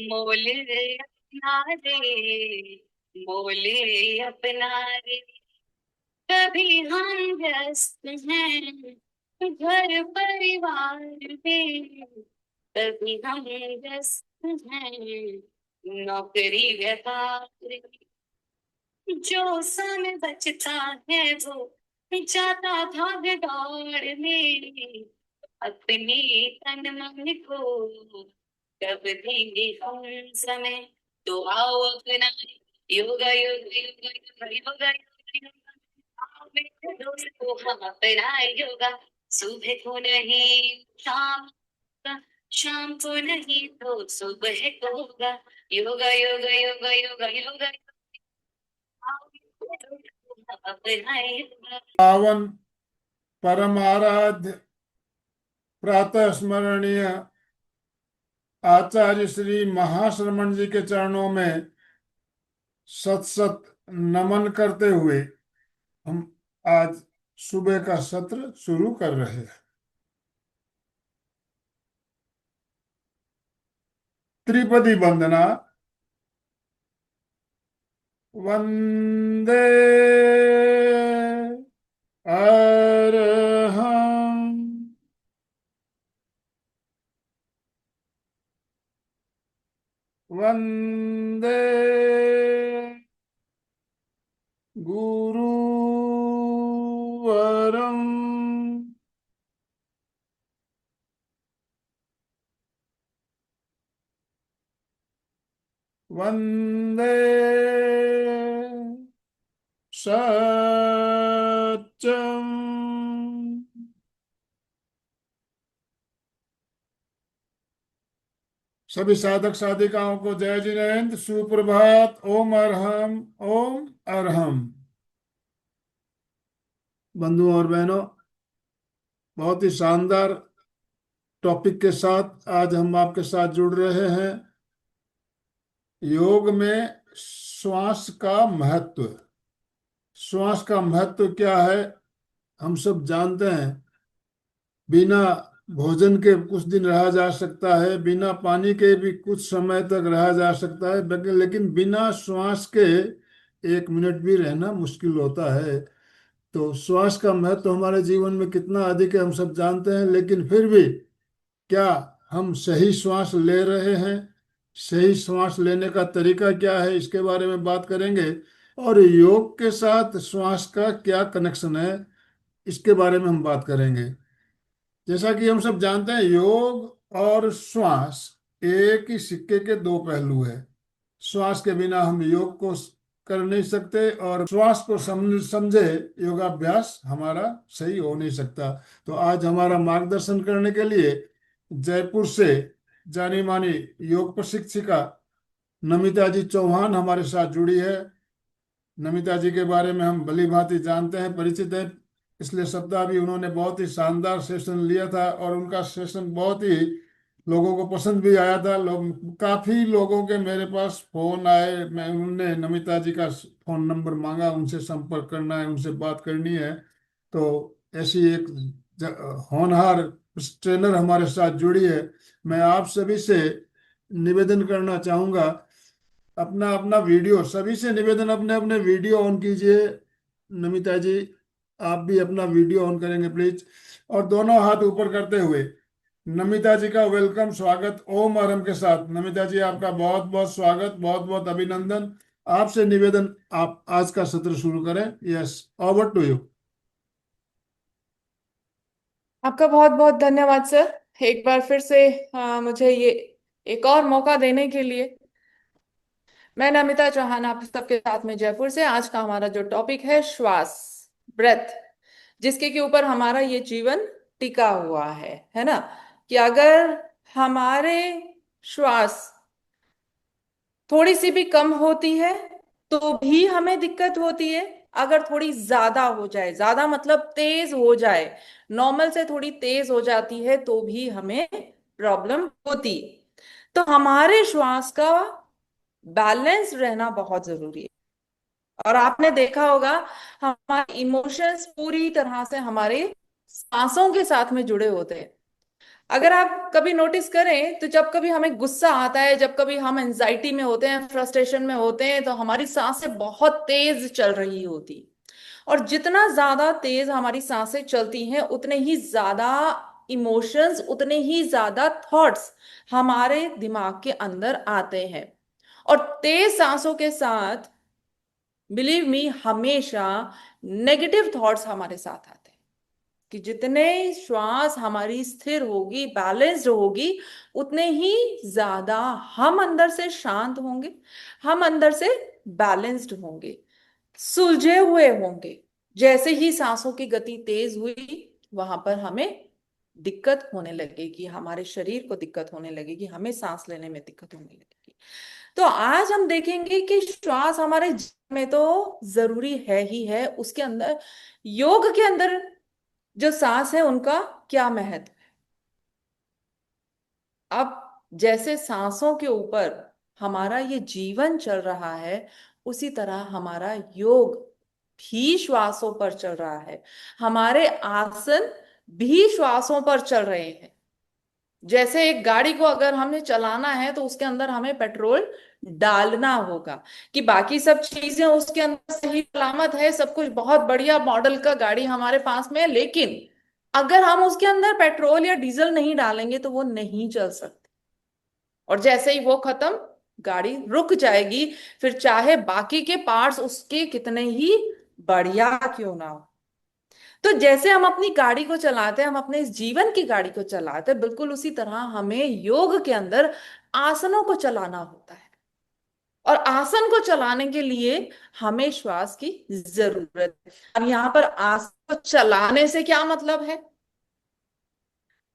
मोल अपना रे, मोल अपना रे। कभी हम व्यस्त हैं घर परिवार में, कभी हम व्यस्त हैं नौकरी व्यापार में। जो समय बचता है वो जाता भाग दौड़ में, अपने तन मन को कब देंगे हम समय। तो आओ अपना योगा योगा योगा योगा योगा योगा, आओ मेरे दोस्तों हम अपना योगा। सुबह को नहीं शाम का, शाम को नहीं तो सुबह को होगा। योगा योगा योगा योगा योगा, आओ मेरे दोस्तों हम अपना योगा। पावन परम आराध्य प्रातः स्मरणीय आचार्य श्री महाश्रमण जी के चरणों में सत सत नमन करते हुए हम आज सुबह का सत्र शुरू कर रहे हैं। त्रिपदी वंदना। वंदे अरहं। वंदे गुरुवरं। वंदे सत्यम। सभी साधक साधिकाओं को जय जिनेन्द्र, सुप्रभात। ओम अरहम, ओम अरहम। बंधुओं और बहनों, बहुत ही शानदार टॉपिक के साथ आज हम आपके साथ जुड़ रहे हैं। योग में श्वास का महत्व। श्वास का महत्व क्या है हम सब जानते हैं। बिना भोजन के कुछ दिन रहा जा सकता है, बिना पानी के भी कुछ समय तक रहा जा सकता है, लेकिन बिना श्वास के एक मिनट भी रहना मुश्किल होता है। तो श्वास का महत्व हमारे जीवन में कितना अधिक है हम सब जानते हैं, लेकिन फिर भी क्या हम सही श्वास ले रहे हैं? सही श्वास लेने का तरीका क्या है, इसके बारे में बात करेंगे। और योग के साथ श्वास का क्या कनेक्शन है, इसके बारे में हम बात करेंगे। जैसा कि हम सब जानते हैं, योग और श्वास एक ही सिक्के के दो पहलू है। श्वास के बिना हम योग को कर नहीं सकते, और श्वास को समझे योगाभ्यास हमारा सही हो नहीं सकता। तो आज हमारा मार्गदर्शन करने के लिए जयपुर से जानी मानी योग प्रशिक्षिका नमिता जी चौहान हमारे साथ जुड़ी है। नमिता जी के बारे में हम भली भांति जानते हैं, परिचित है। पिछले सप्ताह भी उन्होंने बहुत ही शानदार सेशन लिया था और उनका सेशन बहुत ही लोगों को पसंद भी आया था। काफी लोगों के मेरे पास फोन आए, मैं उनने नमिता जी का फोन नंबर मांगा, उनसे संपर्क करना है, उनसे बात करनी है। तो ऐसी एक होनहार ट्रेनर हमारे साथ जुड़ी है। मैं आप सभी से निवेदन करना चाहूंगा, अपना अपना वीडियो, सभी से निवेदन, अपने अपने वीडियो ऑन कीजिए। नमिता जी, आप भी अपना वीडियो ऑन करेंगे प्लीज, और दोनों हाथ ऊपर करते हुए नमिता जी का वेलकम, स्वागत ओम आरम के साथ। नमिता जी, आपका बहुत बहुत स्वागत, बहुत बहुत अभिनंदन। आपसे निवेदन, आप आज का सत्र शुरू करें। Yes, over to you. आपका बहुत बहुत धन्यवाद सर, एक बार फिर से मुझे ये एक और मौका देने के लिए। मैं नमिता चौहान आप सबके साथ में जयपुर से। आज का हमारा जो टॉपिक है श्वास, ब्रेथ, जिसके के ऊपर हमारा ये जीवन टिका हुआ है ना। कि अगर हमारे श्वास थोड़ी सी भी कम होती है तो भी हमें दिक्कत होती है। अगर थोड़ी ज्यादा हो जाए, ज्यादा मतलब तेज हो जाए, नॉर्मल से थोड़ी तेज हो जाती है तो भी हमें प्रॉब्लम होती। तो हमारे श्वास का बैलेंस रहना बहुत जरूरी है। और आपने देखा होगा, हमारे इमोशंस पूरी तरह से हमारे सांसों के साथ में जुड़े होते हैं। अगर आप कभी नोटिस करें तो जब कभी हमें गुस्सा आता है, जब कभी हम एंजाइटी में होते हैं, फ्रस्ट्रेशन में होते हैं, तो हमारी सांसें बहुत तेज चल रही होती। और जितना ज्यादा तेज हमारी सांसें चलती हैं उतने ही ज्यादा इमोशंस, उतने ही ज्यादा थॉट्स हमारे दिमाग के अंदर आते हैं। और तेज सांसों के साथ, बिलीव मी, हमेशा नेगेटिव थॉट्स हमारे साथ आते हैं। कि जितने श्वास हमारी स्थिर होगी, बैलेंस्ड होगी, उतने ही ज्यादा हम अंदर से शांत होंगे, हम अंदर से बैलेंस्ड होंगे, सुलझे हुए होंगे। जैसे ही सांसों की गति तेज हुई, वहां पर हमें दिक्कत होने लगेगी, हमारे शरीर को दिक्कत होने लगेगी, हमें सांस लेने में दिक्कत होने लगेगी। तो आज हम देखेंगे कि श्वास हमारे जीवन में तो जरूरी है ही है, उसके अंदर, योग के अंदर जो सांस है उनका क्या महत्व। अब जैसे सांसों के ऊपर हमारा ये जीवन चल रहा है, उसी तरह हमारा योग भी श्वासों पर चल रहा है। हमारे आसन भी श्वासों पर चल रहे हैं। जैसे एक गाड़ी को अगर हमें चलाना है तो उसके अंदर हमें पेट्रोल डालना होगा, कि बाकी सब चीजें उसके अंदर सही सलामत है, सब कुछ बहुत बढ़िया मॉडल का गाड़ी हमारे पास में है, लेकिन अगर हम उसके अंदर पेट्रोल या डीजल नहीं डालेंगे तो वो नहीं चल सकती। और जैसे ही वो खत्म, गाड़ी रुक जाएगी, फिर चाहे बाकी के पार्ट्स उसके कितने ही बढ़िया क्यों ना हो। तो जैसे हम अपनी गाड़ी को चलाते हैं, हम अपने इस जीवन की गाड़ी को चलाते हैं, बिल्कुल उसी तरह हमें योग के अंदर आसनों को चलाना होता है। और आसन को चलाने के लिए हमें श्वास की जरूरत है। अब यहाँ पर आसन को चलाने से क्या मतलब है?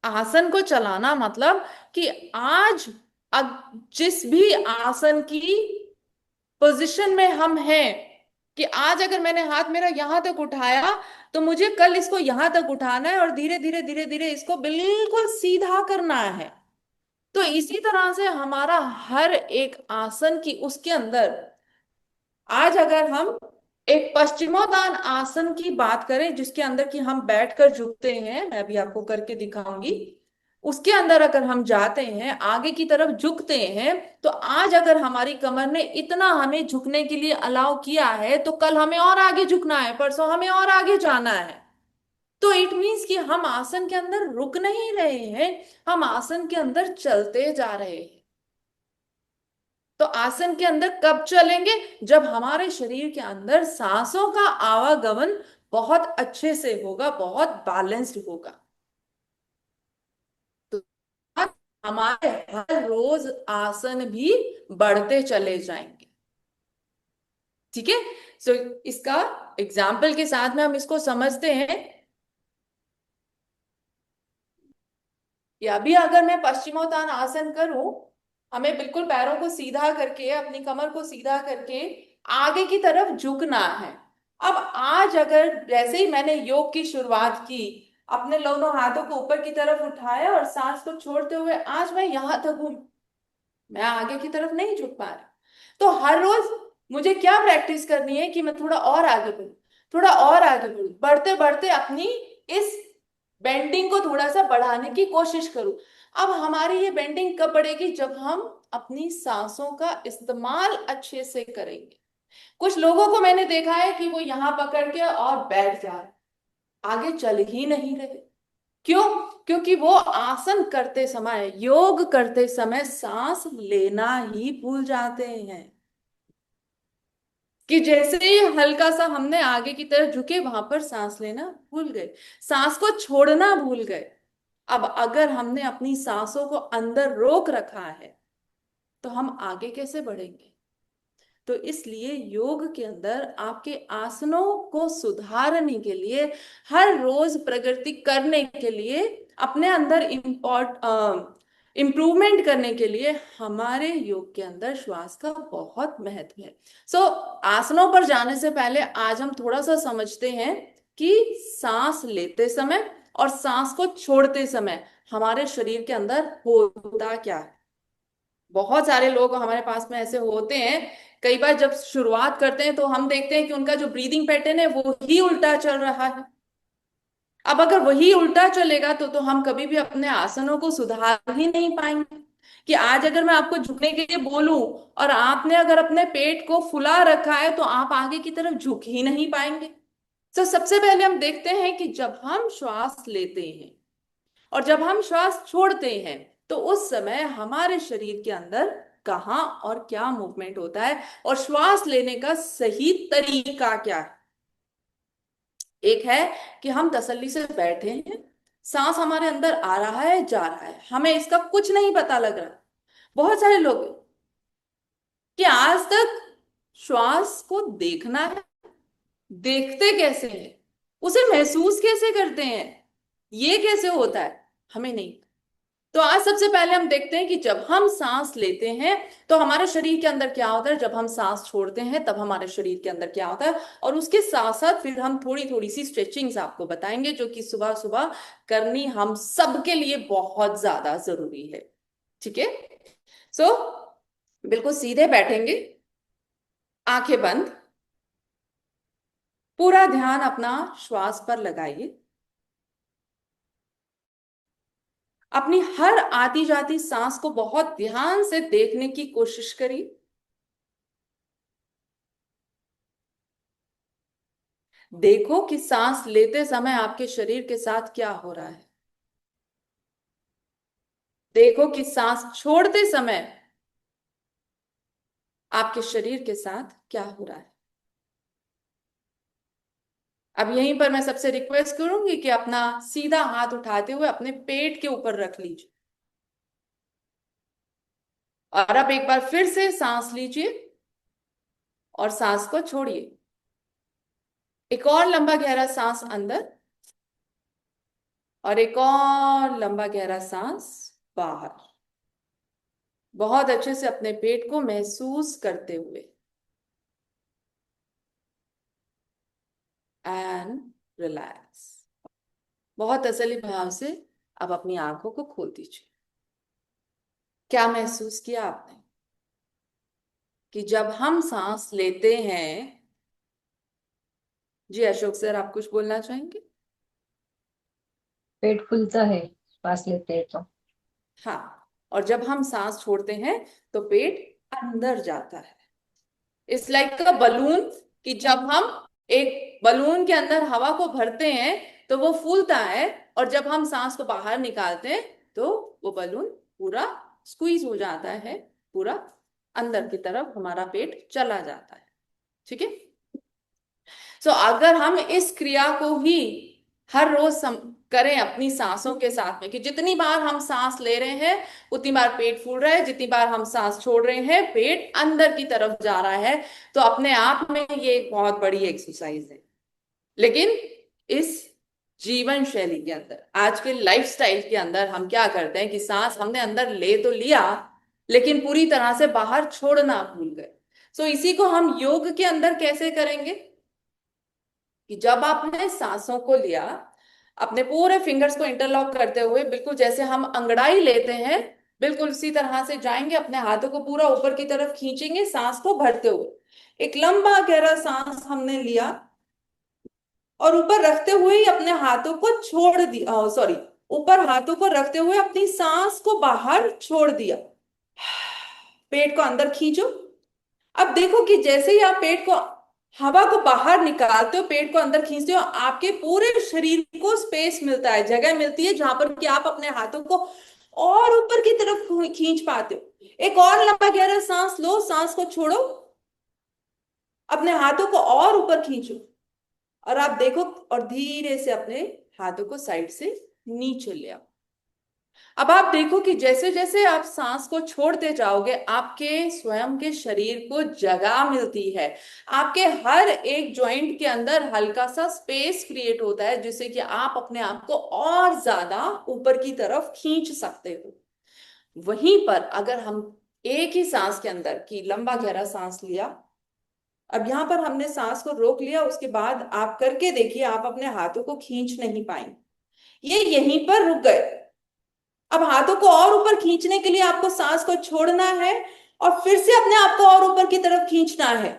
आसन को चलाना मतलब कि आज जिस भी आसन की पोजीशन में हम हैं, कि आज अगर मैंने हाथ मेरा यहां तक उठाया, तो मुझे कल इसको यहां तक उठाना है और धीरे धीरे धीरे धीरे इसको बिल्कुल सीधा करना है। तो इसी तरह से हमारा हर एक आसन की, उसके अंदर, आज अगर हम एक पश्चिमोत्तान आसन की बात करें, जिसके अंदर कि हम बैठकर झुकते हैं, मैं भी आपको करके दिखाऊंगी, उसके अंदर अगर हम जाते हैं, आगे की तरफ झुकते हैं, तो आज अगर हमारी कमर ने इतना हमें झुकने के लिए अलाउ किया है, तो कल हमें और आगे झुकना है, परसों हमें और आगे जाना है। तो इट मीन्स कि हम आसन के अंदर रुक नहीं रहे हैं, हम आसन के अंदर चलते जा रहे हैं। तो आसन के अंदर कब चलेंगे? जब हमारे शरीर के अंदर सांसों का आवागमन बहुत अच्छे से होगा, बहुत बैलेंस्ड होगा। तो हमारे हर रोज आसन भी बढ़ते चले जाएंगे। ठीक है। सो इसका एग्जाम्पल के साथ में हम इसको समझते हैं। या अभी अगर मैं पश्चिमोत्तान आसन करूं, हमें बिल्कुल पैरों को सीधा करके, अपनी कमर को सीधा करके आगे की तरफ झुकना है। अब आज अगर जैसे ही मैंने योग की शुरुआत की, अपने दोनों हाथों को ऊपर की तरफ उठाया और सांस को छोड़ते हुए आज मैं यहां तक हूं, मैं आगे की तरफ नहीं झुक पा रही। तो हर रोज मुझे क्या प्रैक्टिस करनी है कि मैं थोड़ा और आगे बढ़ूं, थोड़ा और आगे बढ़ूं, बढ़ते बढ़ते अपनी इस बेंडिंग को थोड़ा सा बढ़ाने की कोशिश करूं। अब हमारी ये बेंडिंग कब बढ़ेगी? जब हम अपनी सांसों का इस्तेमाल अच्छे से करेंगे। कुछ लोगों को मैंने देखा है कि वो यहां पकड़ के और बैठ जा रहे, आगे चल ही नहीं रहे। क्यों? क्योंकि वो आसन करते समय, योग करते समय सांस लेना ही भूल जाते हैं। कि जैसे ही हल्का सा हमने आगे की तरफ झुके, वहां पर सांस लेना भूल गए, सांस को छोड़ना भूल गए। अब अगर हमने अपनी सांसों को अंदर रोक रखा है, तो हम आगे कैसे बढ़ेंगे? तो इसलिए योग के अंदर आपके आसनों को सुधारने के लिए, हर रोज प्रगति करने के लिए, अपने अंदर इम्प्रूवमेंट करने के लिए हमारे योग के अंदर श्वास का बहुत महत्व है। सो आसनों पर जाने से पहले आज हम थोड़ा सा समझते हैं कि सांस लेते समय और सांस को छोड़ते समय हमारे शरीर के अंदर होता क्या है। बहुत सारे लोग हमारे पास में ऐसे होते हैं, कई बार जब शुरुआत करते हैं तो हम देखते हैं कि उनका जो ब्रीदिंग पैटर्न है वो ही उल्टा चल रहा है। अब अगर वही उल्टा चलेगा तो हम कभी भी अपने आसनों को सुधार ही नहीं पाएंगे। कि आज अगर मैं आपको झुकने के लिए बोलूं और आपने अगर अपने पेट को फुला रखा है तो आप आगे की तरफ झुक ही नहीं पाएंगे। तो सबसे पहले हम देखते हैं कि जब हम श्वास लेते हैं और जब हम श्वास छोड़ते हैं तो उस समय हमारे शरीर के अंदर कहाँ और क्या मूवमेंट होता है और श्वास लेने का सही तरीका क्या है। एक है कि हम तसल्ली से बैठे हैं, सांस हमारे अंदर आ रहा है जा रहा है, हमें इसका कुछ नहीं पता लग रहा। बहुत सारे लोग हैं कि आज तक श्वास को देखना है, देखते कैसे हैं, उसे महसूस कैसे करते हैं, ये कैसे होता है, हमें नहीं। तो आज सबसे पहले हम देखते हैं कि जब हम सांस लेते हैं तो हमारे शरीर के अंदर क्या होता है, जब हम सांस छोड़ते हैं तब हमारे शरीर के अंदर क्या होता है। और उसके साथ साथ फिर हम थोड़ी थोड़ी सी स्ट्रेचिंग्स आपको बताएंगे जो कि सुबह सुबह करनी हम सबके लिए बहुत ज्यादा जरूरी है। ठीक है। सो बिल्कुल सीधे बैठेंगे, आंखें बंद, पूरा ध्यान अपना श्वास पर लगाइए। अपनी हर आती जाती सांस को बहुत ध्यान से देखने की कोशिश करिए। देखो कि सांस लेते समय आपके शरीर के साथ क्या हो रहा है। देखो कि सांस छोड़ते समय आपके शरीर के साथ क्या हो रहा है। अब यहीं पर मैं सबसे रिक्वेस्ट करूंगी कि अपना सीधा हाथ उठाते हुए अपने पेट के ऊपर रख लीजिए और अब एक बार फिर से सांस लीजिए और सांस को छोड़िए। एक और लंबा गहरा सांस अंदर और एक और लंबा गहरा सांस बाहर। बहुत अच्छे से अपने पेट को महसूस करते हुए एंड रिलैक्स। बहुत तसल्ली भाव से अब अपनी आंखों को खोल दीजिए। क्या महसूस किया आपने कि जब हम सांस लेते हैं। जी अशोक सर, आप कुछ बोलना चाहेंगे? पेट फूलता है श्वास लेते हैं तो। हाँ, और जब हम सांस छोड़ते हैं तो पेट अंदर जाता है। इट्स लाइक अ बलून, कि जब हम एक बलून के अंदर हवा को भरते हैं तो वो फूलता है और जब हम सांस को बाहर निकालते हैं तो वो बलून पूरा स्क्वीज हो जाता है, पूरा अंदर की तरफ हमारा पेट चला जाता है। ठीक है। सो अगर हम इस क्रिया को ही हर रोज करें अपनी सांसों के साथ में, कि जितनी बार हम सांस ले रहे हैं उतनी बार पेट फूल रहा है, जितनी बार हम सांस छोड़ रहे हैं पेट अंदर की तरफ जा रहा है, तो अपने आप में ये एक बहुत बड़ी एक्सरसाइज है। लेकिन इस जीवन शैली के अंदर, आज के लाइफस्टाइल के अंदर हम क्या करते हैं कि सांस हमने अंदर ले तो लिया लेकिन पूरी तरह से बाहर छोड़ना भूल गए। सो इसी को हम योग के अंदर कैसे करेंगे कि जब आपने सांसों को लिया, अपने पूरे फिंगर्स को इंटरलॉक करते हुए बिल्कुल जैसे हम अंगड़ाई लेते हैं बिल्कुल उसी तरह से जाएंगे, अपने हाथों को पूरा ऊपर की तरफ खींचेंगे सांस को भरते हुए। एक लंबा गहरा सांस हमने लिया और ऊपर रखते हुए ही अपने हाथों को छोड़ दिया, सॉरी, ऊपर हाथों को रखते हुए अपनी सांस को बाहर छोड़ दिया। पेट को अंदर खींचो। अब देखो कि जैसे ही आप पेट को, हवा को बाहर निकालते हो, पेट को अंदर खींचते हो, आपके पूरे शरीर को स्पेस मिलता है, जगह मिलती है जहां पर कि आप अपने हाथों को और ऊपर की तरफ खींच पाते हो। एक और लंबा गहरा सांस लो, सांस को छोड़ो, अपने हाथों को और ऊपर खींचो और आप देखो और धीरे से अपने हाथों को साइड से नीचे ले आओ। अब आप देखो कि जैसे जैसे आप सांस को छोड़ते जाओगे आपके स्वयं के शरीर को जगह मिलती है, आपके हर एक जॉइंट के अंदर हल्का सा स्पेस क्रिएट होता है जिससे कि आप अपने आप को और ज्यादा ऊपर की तरफ खींच सकते हो। वहीं पर अगर हम एक ही सांस के अंदर की लंबा गहरा सांस लिया, अब यहां पर हमने सांस को रोक लिया, उसके बाद आप करके देखिए आप अपने हाथों को खींच नहीं पाएंगे, ये यहीं पर रुक गए। अब हाथों को और ऊपर खींचने के लिए आपको सांस को छोड़ना है और फिर से अपने आप को और ऊपर की तरफ खींचना है।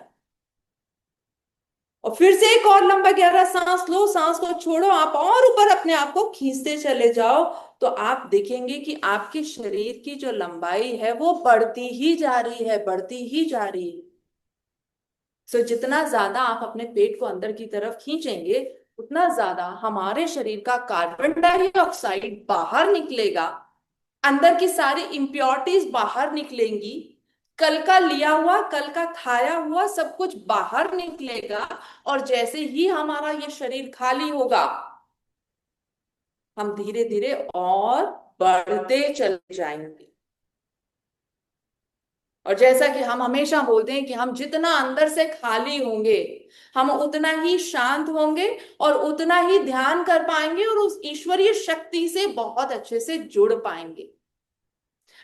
और फिर से एक और लंबा गहरा सांस लो, सांस को छोड़ो, आप और ऊपर अपने आप को खींचते चले जाओ। तो आप देखेंगे कि आपके शरीर की जो लंबाई है वो बढ़ती ही जा रही है, बढ़ती ही जा रही है। सो जितना ज्यादा आप अपने पेट को अंदर की तरफ खींचेंगे, उतना ज्यादा हमारे शरीर का कार्बन डाइऑक्साइड बाहर निकलेगा, अंदर की सारी इंप्योरिटीज बाहर निकलेंगी, कल का लिया हुआ, कल का खाया हुआ सब कुछ बाहर निकलेगा। और जैसे ही हमारा ये शरीर खाली होगा, हम धीरे धीरे और बढ़ते चले जाएंगे। और जैसा कि हम हमेशा बोलते हैं कि हम जितना अंदर से खाली होंगे, हम उतना ही शांत होंगे और उतना ही ध्यान कर पाएंगे और उस ईश्वरीय शक्ति से बहुत अच्छे से जुड़ पाएंगे।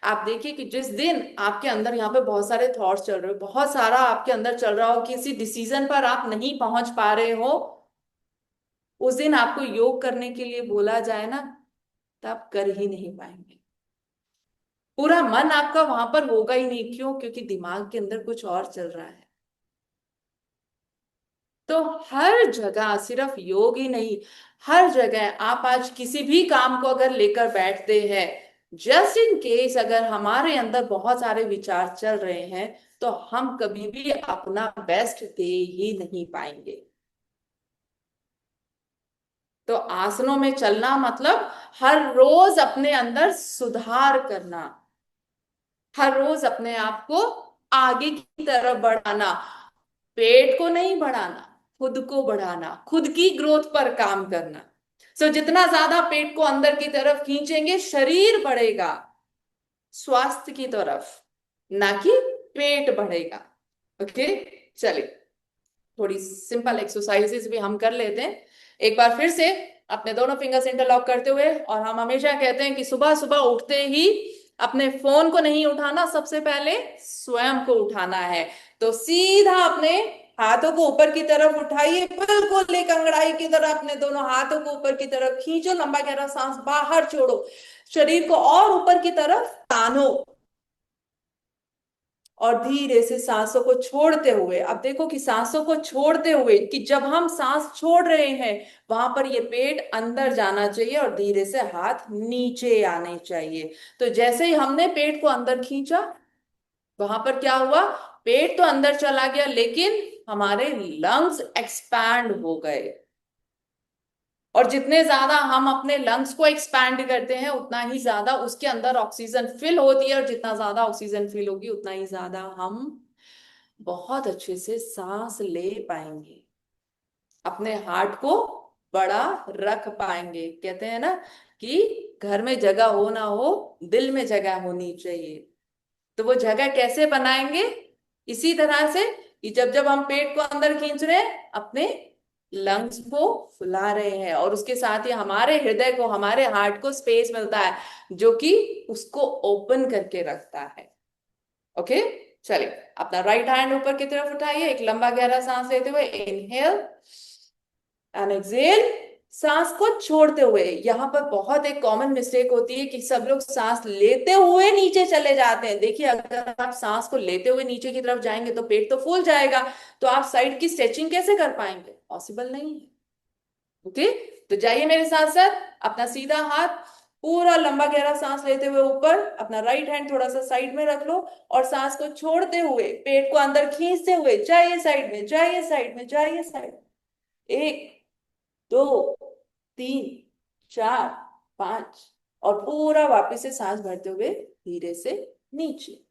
आप देखिए कि जिस दिन आपके अंदर यहाँ पे बहुत सारे थॉट्स चल रहे हो, बहुत सारा आपके अंदर चल रहा हो, किसी डिसीजन पर आप नहीं पहुंच पा रहे हो, उस दिन आपको योग करने के लिए बोला जाए ना, तो आप कर ही नहीं पाएंगे। पूरा मन आपका वहां पर होगा ही नहीं। क्यों? क्योंकि दिमाग के अंदर कुछ और चल रहा है। तो हर जगह, सिर्फ योग ही नहीं, हर जगह आप आज किसी भी काम को अगर लेकर बैठते हैं, जस्ट इन केस अगर हमारे अंदर बहुत सारे विचार चल रहे हैं, तो हम कभी भी अपना बेस्ट दे ही नहीं पाएंगे। तो आसनों में चलना मतलब हर रोज अपने अंदर सुधार करना, हर रोज अपने आप को आगे की तरफ बढ़ाना, पेट को नहीं बढ़ाना, खुद को बढ़ाना, खुद की ग्रोथ पर काम करना। सो जितना ज्यादा पेट को अंदर की तरफ खींचेंगे, शरीर बढ़ेगा स्वास्थ्य की तरफ, ना कि पेट बढ़ेगा। ओके, चलिए थोड़ी सिंपल एक्सरसाइजेस भी हम कर लेते हैं। एक बार फिर से अपने दोनों फिंगर्स इंटरलॉक करते हुए, और हम हमेशा कहते हैं कि सुबह सुबह उठते ही अपने फोन को नहीं उठाना, सबसे पहले स्वयं को उठाना है। तो सीधा अपने हाथों को ऊपर की तरफ उठाइए, बिल्कुल एक अंगड़ाई की तरह अपने दोनों हाथों को ऊपर की तरफ खींचो, लंबा गहरा सांस बाहर छोड़ो, शरीर को और ऊपर की तरफ तानो, और धीरे से सांसों को छोड़ते हुए, अब देखो कि सांसों को छोड़ते हुए, कि जब हम सांस छोड़ रहे हैं वहां पर ये पेट अंदर जाना चाहिए और धीरे से हाथ नीचे आने चाहिए। तो जैसे ही हमने पेट को अंदर खींचा, वहां पर क्या हुआ? पेट तो अंदर चला गया, लेकिन हमारे लंग्स एक्सपैंड हो गए। और जितने ज्यादा हम अपने लंग्स को एक्सपैंड करते हैं, उतना ही ज्यादा उसके अंदर ऑक्सीजन फिल होती है, और जितना ज्यादा ऑक्सीजन फिल होगी, उतना ही ज्यादा हम बहुत अच्छे से सांस ले पाएंगे, अपने हार्ट को बड़ा रख पाएंगे। कहते हैं ना कि घर में जगह हो ना हो, दिल में जगह होनी चाहिए। तो वो जगह कैसे बनाएंगे? इसी तरह से कि जब जब हम पेट को अंदर खींच रहे हैं, अपने लंग्स को फुला रहे हैं, और उसके साथ ही हमारे हृदय को, हमारे हार्ट को स्पेस मिलता है, जो कि उसको ओपन करके रखता है। ओके, चलिए अपना राइट हैंड ऊपर की तरफ उठाइए, एक लंबा गहरा सांस लेते हुए, इनहेल एंड एक्सहेल, सांस को छोड़ते हुए। यहाँ पर बहुत एक कॉमन मिस्टेक होती है कि सब लोग सांस लेते हुए नीचे चले जाते हैं। देखिए, अगर आप सांस को लेते हुए नीचे की तरफ जाएंगे तो पेट तो फूल जाएगा, तो आप साइड की स्ट्रेचिंग कैसे कर पाएंगे? पॉसिबल नहीं है। ओके, तो जाइए मेरे साथ साथ, अपना सीधा हाथ पूरा लंबा गहरा सांस लेते हुए ऊपर, अपना राइट हैंड थोड़ा सा साइड में रख लो, और सांस को छोड़ते हुए, पेट को अंदर खींचते हुए, जाइए साइड में, जाइए साइड में, जाइए साइड में। 1 2 3 4 5, और पूरा वापस से सांस भरते हुए धीरे से नीचे।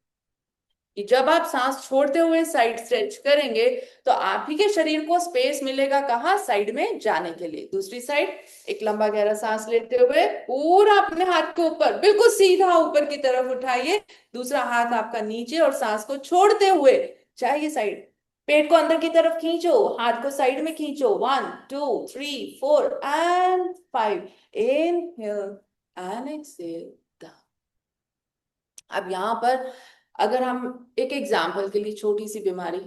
कि जब आप सांस छोड़ते हुए साइड स्ट्रेच करेंगे, तो आप ही के शरीर को स्पेस मिलेगा, कहाँ? साइड में जाने के लिए। दूसरी साइड, एक लंबा गहरा सांस लेते हुए पूरा अपने हाथ को ऊपर, बिल्कुल सीधा ऊपर की तरफ उठाइए, दूसरा हाथ आपका नीचे, और सांस को छोड़ते हुए जाइए साइड। पेट को अंदर की तरफ खींचो, हाथ को साइड में खींचो, 1 2 3 4 एंड 5, इनहेल एंड एक्सहेल। अब यहां पर अगर हम एक एग्जाम्पल के लिए, छोटी सी बीमारी,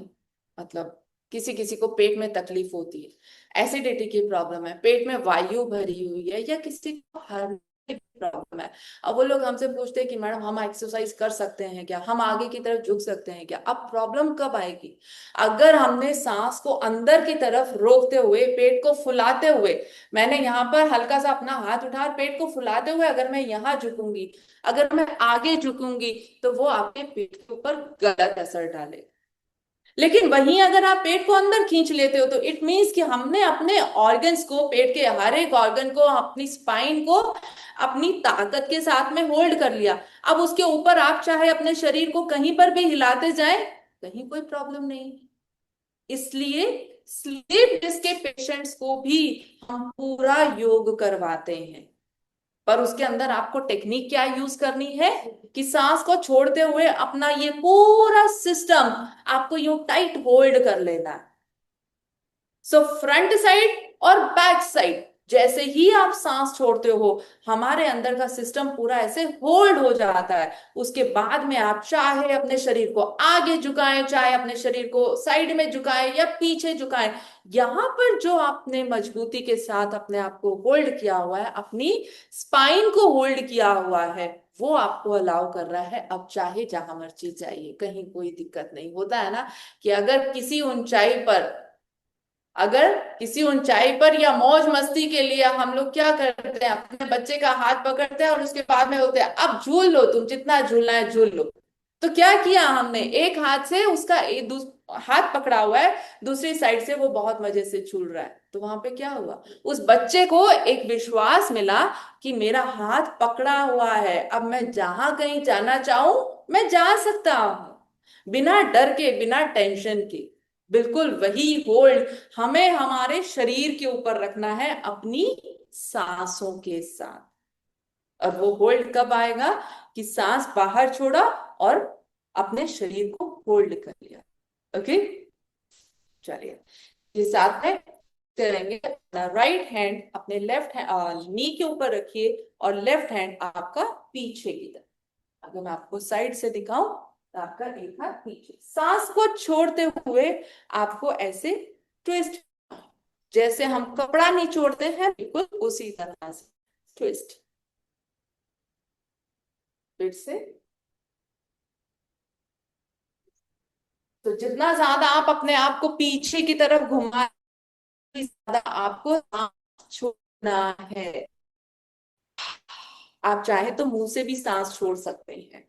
मतलब किसी किसी को पेट में तकलीफ होती है, एसिडिटी की प्रॉब्लम है, पेट में वायु भरी हुई है, या किसी को हर्निया प्रॉब्लम है। अब वो लोग हमसे पूछते हैं कि मैडम हम एक्सरसाइज कर सकते हैं क्या, हम आगे की तरफ झुक सकते हैं क्या। अब प्रॉब्लम कब आएगी, अगर हमने सांस को अंदर की तरफ रोकते हुए, पेट को फुलाते हुए, मैंने यहाँ पर हल्का सा अपना हाथ उठा, पेट को फुलाते हुए अगर मैं यहाँ झुकूंगी, अगर मैं आगे झुकूंगी, तो वो आपके पेट के ऊपर गलत असर डालेगा। लेकिन वहीं अगर आप पेट को अंदर खींच लेते हो, तो इट मीन्स कि हमने अपने ऑर्गन्स को, पेट के हर एक ऑर्गन को, अपनी स्पाइन को अपनी ताकत के साथ में होल्ड कर लिया। अब उसके ऊपर आप चाहे अपने शरीर को कहीं पर भी हिलाते जाएं, कहीं कोई प्रॉब्लम नहीं। इसलिए स्लीप डिस्क के पेशेंट्स को भी हम पूरा योग करवाते हैं, पर उसके अंदर आपको टेक्निक क्या यूज करनी है कि सांस को छोड़ते हुए अपना ये पूरा सिस्टम आपको यूं टाइट होल्ड कर लेना है। सो फ्रंट साइड और बैक साइड, जैसे ही आप सांस छोड़ते हो, हमारे अंदर का सिस्टम पूरा ऐसे होल्ड हो जाता है। उसके बाद में आप चाहे अपने शरीर को आगे झुकाएं, चाहे अपने शरीर को साइड में झुकाएं या पीछे झुकाएं, यहां पर जो आपने मजबूती के साथ अपने आप को होल्ड किया हुआ है, अपनी स्पाइन को होल्ड किया हुआ है, वो आपको अलाउ कर रहा है। अब चाहे जहां मर्जी जाइए, कहीं कोई दिक्कत नहीं। होता है ना कि अगर किसी ऊंचाई पर या मौज मस्ती के लिए हम लोग क्या करते हैं, अपने बच्चे का हाथ पकड़ते हैं और उसके बाद में होते हैं अब झूल लो, तुम जितना झूलना है झूल लो। तो क्या किया हमने, एक हाथ से उसका हाथ पकड़ा हुआ है, दूसरी साइड से वो बहुत मजे से झूल रहा है। तो वहां पे क्या हुआ, उस बच्चे को एक विश्वास मिला कि मेरा हाथ पकड़ा हुआ है, अब मैं जहां कहीं जाना चाहूं मैं जा सकता हूं, बिना डर के, बिना टेंशन के। बिल्कुल वही होल्ड हमें हमारे शरीर के ऊपर रखना है, अपनी सांसों के साथ। और वो होल्ड कब आएगा कि सांस बाहर छोड़ा और अपने शरीर को होल्ड कर लिया। ओके, चलिए ये साथ में करेंगे। राइट हैंड अपने लेफ्ट नी के ऊपर रखिए और लेफ्ट हैंड आपका पीछे की तरफ। अगर मैं आपको साइड से दिखाऊं तो आपका एक हाथ पीछे, सांस को छोड़ते हुए आपको ऐसे ट्विस्ट, जैसे हम कपड़ा निचोड़ते हैं, बिल्कुल उसी तरह से ट्विस्ट। फिर से, तो जितना ज्यादा आप अपने आप को पीछे की तरफ घुमा, ज्यादा आपको सांस छोड़ना है। आप चाहे तो मुंह से भी सांस छोड़ सकते हैं।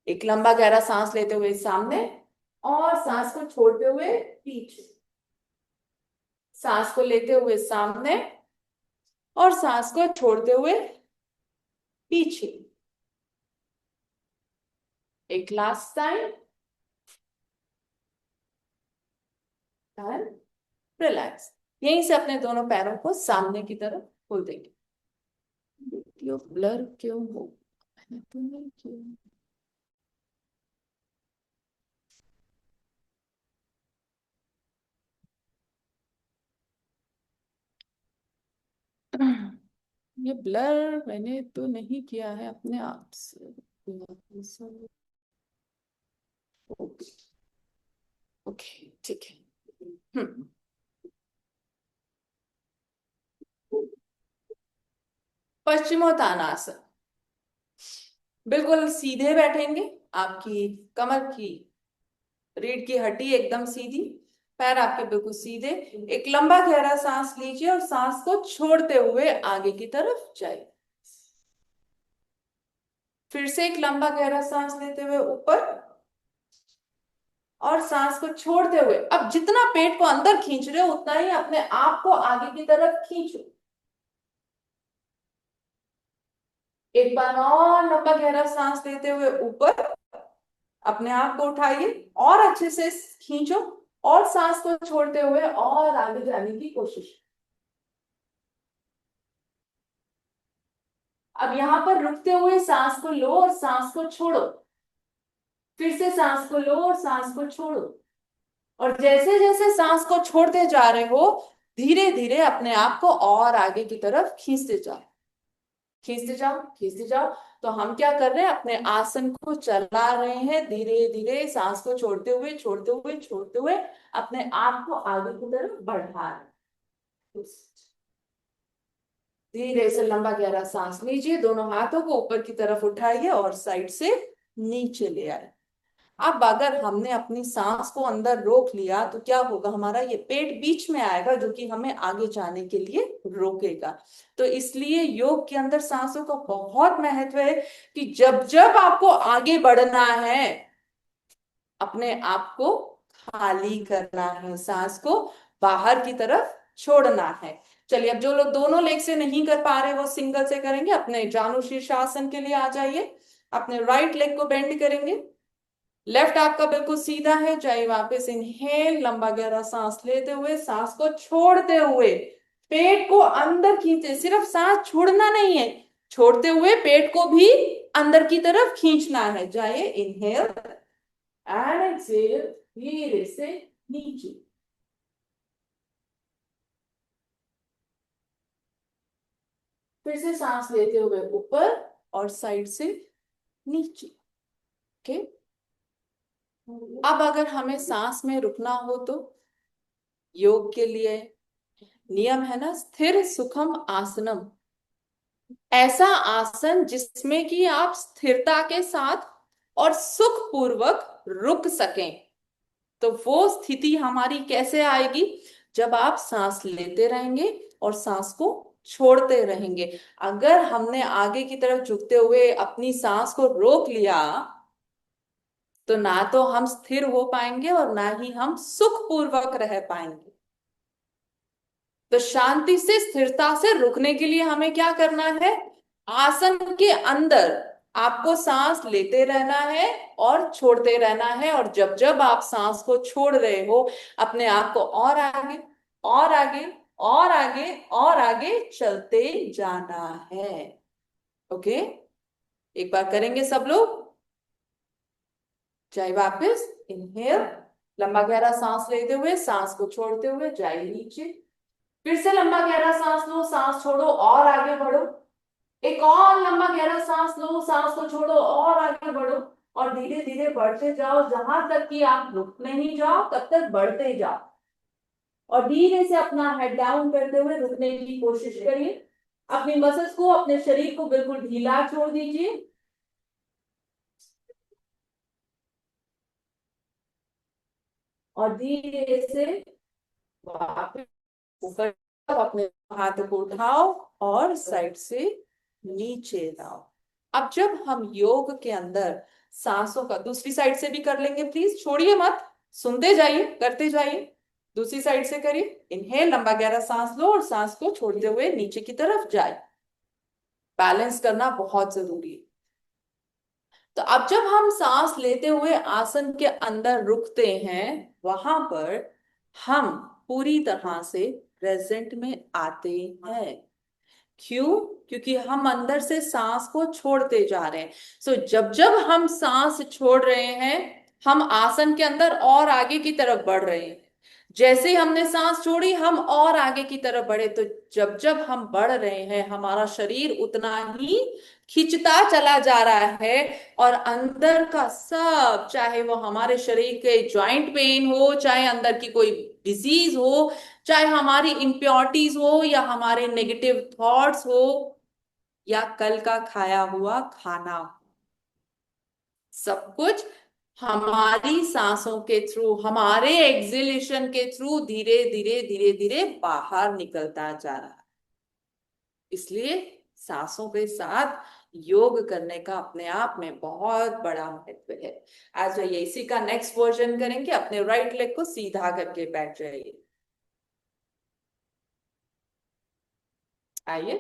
एक लंबा गहरा सांस लेते हुए सामने और सांस को छोड़ते हुए पीछे, सांस को लेते हुए सामने और सांस को छोड़ते हुए पीछे। एक लास्ट टाइम, एंड रिलैक्स। यहीं से अपने दोनों पैरों को सामने की तरफ खोल देंगे। वीडियो ब्लर क्यों हो, मैंने तो नहीं किया। ये ब्लर मैंने तो नहीं किया है अपने आप से। ओके, ओके, ठीक है। पश्चिमोत्तानासन, बिल्कुल सीधे बैठेंगे, आपकी कमर की रीढ़ की हड्डी एकदम सीधी, पैर आपके बिल्कुल सीधे। एक लंबा गहरा सांस लीजिए और सांस को छोड़ते हुए आगे की तरफ जाइए। फिर से एक लंबा गहरा सांस लेते हुए ऊपर और सांस को छोड़ते हुए, अब जितना पेट को अंदर खींच रहे हो उतना ही अपने आप को आगे की तरफ खींचो। एक बार और लंबा गहरा सांस लेते हुए ऊपर, अपने आप को उठाइए और अच्छे से खींचो और सांस को छोड़ते हुए और आगे जाने की कोशिश। अब यहां पर रुकते हुए सांस को लो और सांस को छोड़ो, फिर से सांस को लो और सांस को छोड़ो। और जैसे जैसे सांस को छोड़ते जा रहे हो, धीरे धीरे अपने आप को और आगे की तरफ खींचते जाओ, खींचते जाओ, खींचते जाओ। तो हम क्या कर रहे हैं, अपने आसन को चला रहे हैं, धीरे धीरे सांस को छोड़ते हुए, छोड़ते हुए, छोड़ते हुए अपने आप को आगे की तरफ बढ़ा रहे हैं। धीरे से लंबा गहरा सांस लीजिए, दोनों हाथों को ऊपर की तरफ उठाइए और साइड से नीचे ले आए। अब अगर हमने अपनी सांस को अंदर रोक लिया तो क्या होगा, हमारा ये पेट बीच में आएगा जो कि हमें आगे जाने के लिए रोकेगा। तो इसलिए योग के अंदर सांसों का बहुत महत्व है कि जब जब आपको आगे बढ़ना है अपने आप को खाली करना है, सांस को बाहर की तरफ छोड़ना है। चलिए, अब जो लोग दोनों लेग से नहीं कर पा रहे वो सिंगल से करेंगे। अपने जानु शीर्षासन के लिए आ जाइए, अपने राइट लेग को बेंड करेंगे, लेफ्ट आपका बिल्कुल सीधा है, जाइए वापस। इनहेल, लंबा गहरा सांस लेते हुए सांस को छोड़ते हुए पेट को अंदर खींचे, सिर्फ सांस छोड़ना नहीं है, छोड़ते हुए पेट को भी अंदर की तरफ खींचना है। जाइए, इनहेल एंड एक्सहेल, धीरे से नीचे। फिर से सांस लेते हुए ऊपर और साइड से नीचे। ओके, अब अगर हमें सांस में रुकना हो तो योग के लिए नियम है ना, स्थिर सुखम आसनम, ऐसा आसन जिसमें कि आप स्थिरता के साथ और सुख पूर्वक रुक सकें। तो वो स्थिति हमारी कैसे आएगी, जब आप सांस लेते रहेंगे और सांस को छोड़ते रहेंगे। अगर हमने आगे की तरफ झुकते हुए अपनी सांस को रोक लिया तो ना तो हम स्थिर हो पाएंगे और ना ही हम सुख पूर्वक रह पाएंगे। तो शांति से, स्थिरता से रुकने के लिए हमें क्या करना है, आसन के अंदर आपको सांस लेते रहना है और छोड़ते रहना है। और जब जब आप सांस को छोड़ रहे हो अपने आप को और आगे और आगे और आगे और आगे चलते जाना है। ओके, एक बार करेंगे सब लोग। जाए वापस, इनहेल, लंबा गहरा सांस लेते हुए सांस को छोड़ते हुए जाए नीचे। फिर से लंबा गहरा सांस लो, सांस छोड़ो और आगे बढ़ो। एक और लंबा गहरा सांस लो, सांस को छोड़ो और आगे बढ़ो। और धीरे धीरे बढ़ते जाओ, जहां तक कि आप रुक नहीं जाओ तब तक बढ़ते जाओ। और धीरे से अपना हेड डाउन करते हुए रुकने की कोशिश करिए। अपनी मसल्स को, अपने शरीर को बिल्कुल ढीला छोड़ दीजिए। और धीरे से वापस ऊपर, अपने हाथ को उठाओ और साइड से नीचे लाओ। अब जब हम योग के अंदर सांसों का, दूसरी साइड से भी कर लेंगे, प्लीज छोड़िए मत, सुनते जाइए, करते जाइए। दूसरी साइड से करिए। इनहेल, लंबा गहरा सांस लो और सांस को छोड़ते हुए नीचे की तरफ जाए। बैलेंस करना बहुत जरूरी है। तो अब जब हम सांस लेते हुए आसन के अंदर रुकते हैं, वहां पर हम पूरी तरह से प्रेजेंट में आते हैं। क्यों? क्योंकि हम अंदर से सांस को छोड़ते जा रहे हैं। सो जब जब हम सांस छोड़ रहे हैं हम आसन के अंदर और आगे की तरफ बढ़ रहे हैं। जैसे ही हमने सांस छोड़ी हम और आगे की तरफ बढ़े। तो जब जब हम बढ़ रहे हैं हमारा शरीर उतना ही खिंचता चला जा रहा है। और अंदर का सब, चाहे वो हमारे शरीर के जॉइंट पेन हो, चाहे अंदर की कोई डिजीज हो, चाहे हमारी इम्प्योरिटीज हो, या हमारे नेगेटिव थॉट्स हो, या कल का खाया हुआ खाना हो, सब कुछ हमारी सांसों के थ्रू, हमारे एक्सहेलेशन के थ्रू धीरे धीरे धीरे धीरे बाहर निकलता जा रहा है। इसलिए सांसों के साथ योग करने का अपने आप में बहुत बड़ा महत्व है। आज जाइए इसी का नेक्स्ट वर्जन करेंगे। अपने राइट लेग को सीधा करके बैठ जाइए। आइए,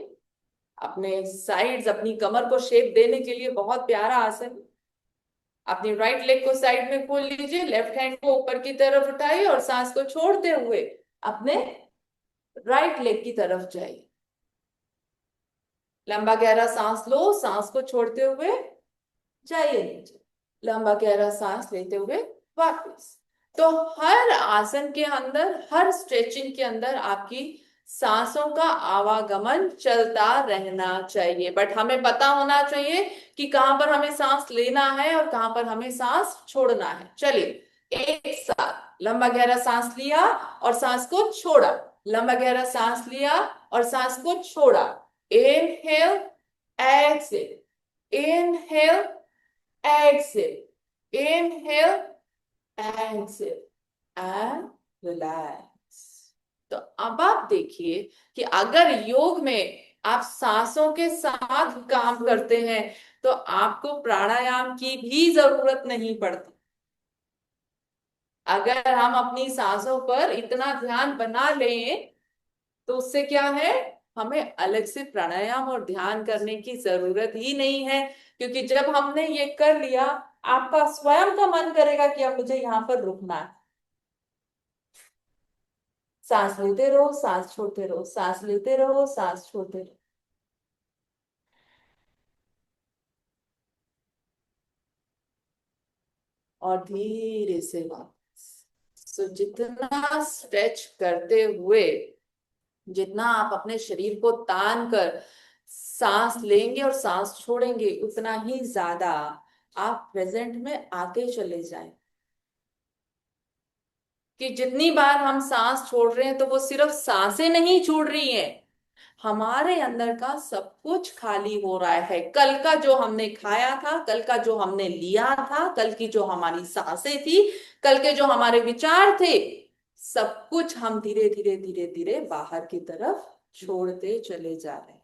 अपने साइड्स, अपनी कमर को शेप देने के लिए बहुत प्यारा आसन। अपनी राइट लेग को साइड में खोल लीजिए, लेफ्ट हैंड को ऊपर की तरफ उठाइए और सांस को छोड़ते हुए अपने राइट लेग की तरफ जाइए। लंबा गहरा सांस लो, सांस को छोड़ते हुए जाइए नीचे। लंबा गहरा सांस लेते हुए वापस। तो हर आसन के अंदर, हर स्ट्रेचिंग के अंदर आपकी सांसों का आवागमन चलता रहना चाहिए। बट हमें पता होना चाहिए कि कहां पर हमें सांस लेना है और कहां पर हमें सांस छोड़ना है। चलिए एक साथ, लंबा गहरा सांस लिया और सांस को छोड़ा, लंबा गहरा सांस लिया और सांस को छोड़ा। Inhale, exhale. Inhale, exhale. Inhale, exhale and relax. तो अब आप देखिए कि अगर योग में आप सांसों के साथ काम करते हैं तो आपको प्राणायाम की भी जरूरत नहीं पड़ती। अगर हम अपनी सांसों पर इतना ध्यान बना लें तो उससे क्या है, हमें अलग से प्राणायाम और ध्यान करने की जरूरत ही नहीं है, क्योंकि जब हमने ये कर लिया आपका स्वयं का मन करेगा कि अब मुझे यहाँ पर रुकना है। सांस लेते रहो, सांस छोड़ते रहो, सांस लेते रहो, सांस छोड़ते रहो। और धीरे से वापस। सो जितना स्ट्रेच करते हुए, जितना आप अपने शरीर को तान कर सांस लेंगे और सांस छोड़ेंगे, उतना ही ज्यादा आप प्रेजेंट में आते चले जाएं। कि जितनी बार हम सांस छोड़ रहे हैं तो वो सिर्फ सांसें नहीं छोड़ रही हैं, हमारे अंदर का सब कुछ खाली हो रहा है। कल का जो हमने खाया था, कल का जो हमने लिया था, कल की जो हमारी सांसें थी, कल के जो हमारे विचार थे, सब कुछ हम धीरे धीरे धीरे धीरे बाहर की तरफ छोड़ते चले जा रहे हैं।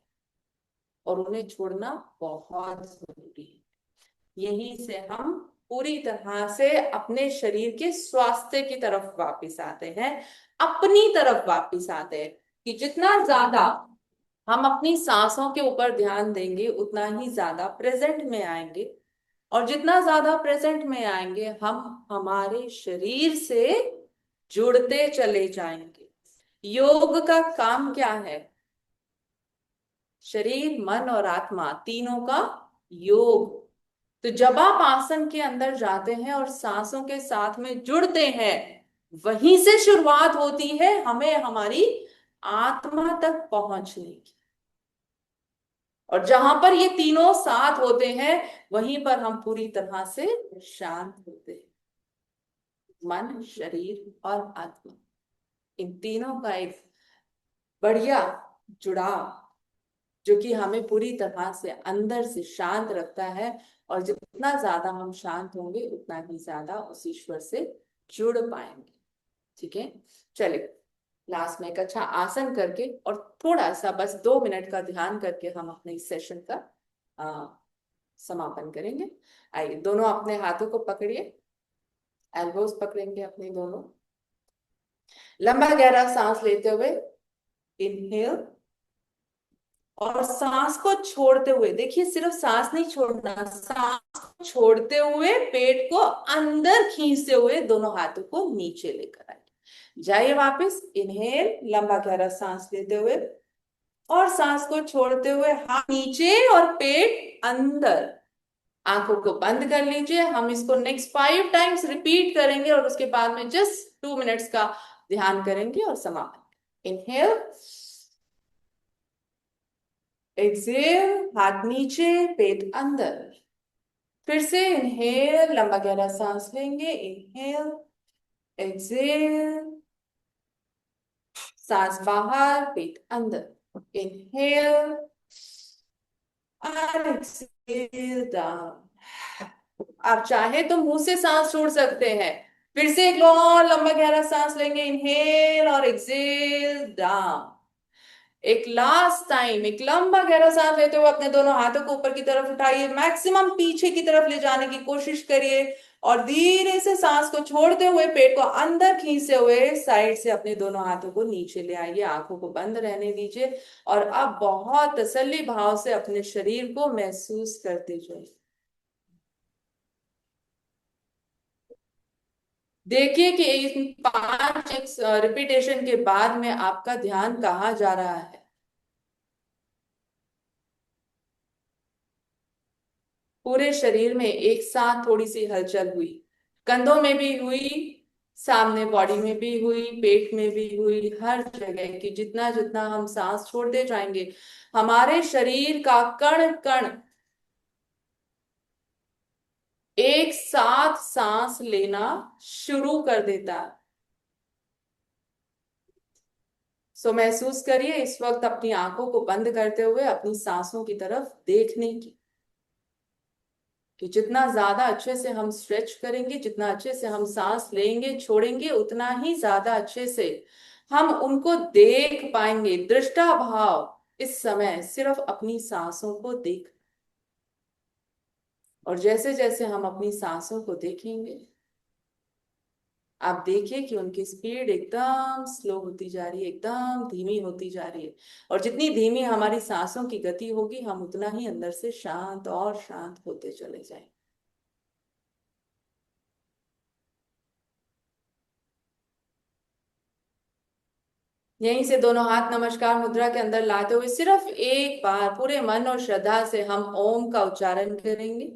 और उन्हें छोड़ना बहुत जरूरी है। यहीं से हम पूरी तरह से अपने शरीर के स्वास्थ्य की तरफ वापस आते हैं, अपनी तरफ वापस आते हैं। कि जितना ज्यादा हम अपनी सांसों के ऊपर ध्यान देंगे उतना ही ज्यादा प्रेजेंट में आएंगे, और जितना ज्यादा प्रेजेंट में आएंगे हम हमारे शरीर से जुड़ते चले जाएंगे। योग का काम क्या है? शरीर, मन और आत्मा तीनों का योग। तो जब आप आसन के अंदर जाते हैं और सांसों के साथ में जुड़ते हैं, वहीं से शुरुआत होती है हमें हमारी आत्मा तक पहुंचने की। और जहां पर ये तीनों साथ होते हैं वहीं पर हम पूरी तरह से शांत होते हैं। मन, शरीर और आत्मा, इन तीनों का एक बढ़िया जुड़ाव जो कि हमें पूरी तरह से अंदर से शांत रखता है। और जितना ज्यादा हम शांत होंगे उतना ही ज्यादा उस ईश्वर से जुड़ पाएंगे। ठीक है, चलिए लास्ट में एक अच्छा आसन करके और थोड़ा सा बस 2 मिनट का ध्यान करके हम अपने इस सेशन का समापन करेंगे। आइए दोनों अपने हाथों को पकड़िए, एल्बोज पकड़ेंगे अपने दोनों। लंबा गहरा सांस लेते हुए इनहेल, और सांस को छोड़ते हुए, देखिए सिर्फ सांस नहीं छोड़ना, सांस को छोड़ते हुए पेट को अंदर खींचते हुए दोनों हाथों को नीचे लेकर आइए। जाइए वापस, इनहेल, लंबा गहरा सांस लेते हुए और सांस को छोड़ते हुए हाथ नीचे और पेट अंदर। आंखों को बंद कर लीजिए। हम इसको नेक्स्ट 5 टाइम्स रिपीट करेंगे और उसके बाद में जस्ट 2 मिनट्स का ध्यान करेंगे और समापन। इनहेल, एक्सेल, हाथ नीचे, पेट अंदर। फिर से इनहेल, लंबा गहरा सांस लेंगे, इनहेल, एक्सेल, सांस बाहर, पेट अंदर, इनहेल और एक्सेल डाउन। आप चाहे तो मुंह से सांस छोड़ सकते हैं। फिर से एक और लंबा गहरा सांस लेंगे, इनहेल और एक्सेल डाउन। एक लास्ट टाइम एक लंबा गहरा सांस लेते हुए अपने दोनों हाथों को ऊपर की तरफ उठाइए, मैक्सिमम पीछे की तरफ ले जाने की कोशिश करिए और धीरे से सांस को छोड़ते हुए पेट को अंदर खींचते हुए साइड से अपने दोनों हाथों को नीचे ले आइए। आंखों को बंद रहने दीजिए और अब बहुत तसल्ली भाव से अपने शरीर को महसूस करते जाइए। देखिए कि इन 5 रिपीटेशन के बाद में आपका ध्यान कहाँ जा रहा है। पूरे शरीर में एक साथ थोड़ी सी हलचल हुई, कंधों में भी हुई, सामने बॉडी में भी हुई, पेट में भी हुई, हर जगह की। जितना जितना हम सांस छोड़ते जाएंगे हमारे शरीर का कण कण एक साथ सांस लेना शुरू कर देता है। सो महसूस करिए इस वक्त अपनी आंखों को बंद करते हुए अपनी सांसों की तरफ देखने की, कि जितना ज्यादा अच्छे से हम स्ट्रेच करेंगे, जितना अच्छे से हम सांस लेंगे छोड़ेंगे, उतना ही ज्यादा अच्छे से हम उनको देख पाएंगे। दृष्टा भाव इस समय सिर्फ अपनी सांसों को देख, और जैसे जैसे हम अपनी सांसों को देखेंगे, आप देखिए कि उनकी स्पीड एकदम स्लो होती जा रही है, एकदम धीमी होती जा रही है। और जितनी धीमी हमारी सांसों की गति होगी, हम उतना ही अंदर से शांत और शांत होते चले जाएंगे। यहीं से दोनों हाथ नमस्कार मुद्रा के अंदर लाते हुए सिर्फ एक बार पूरे मन और श्रद्धा से हम ओम का उच्चारण करेंगे।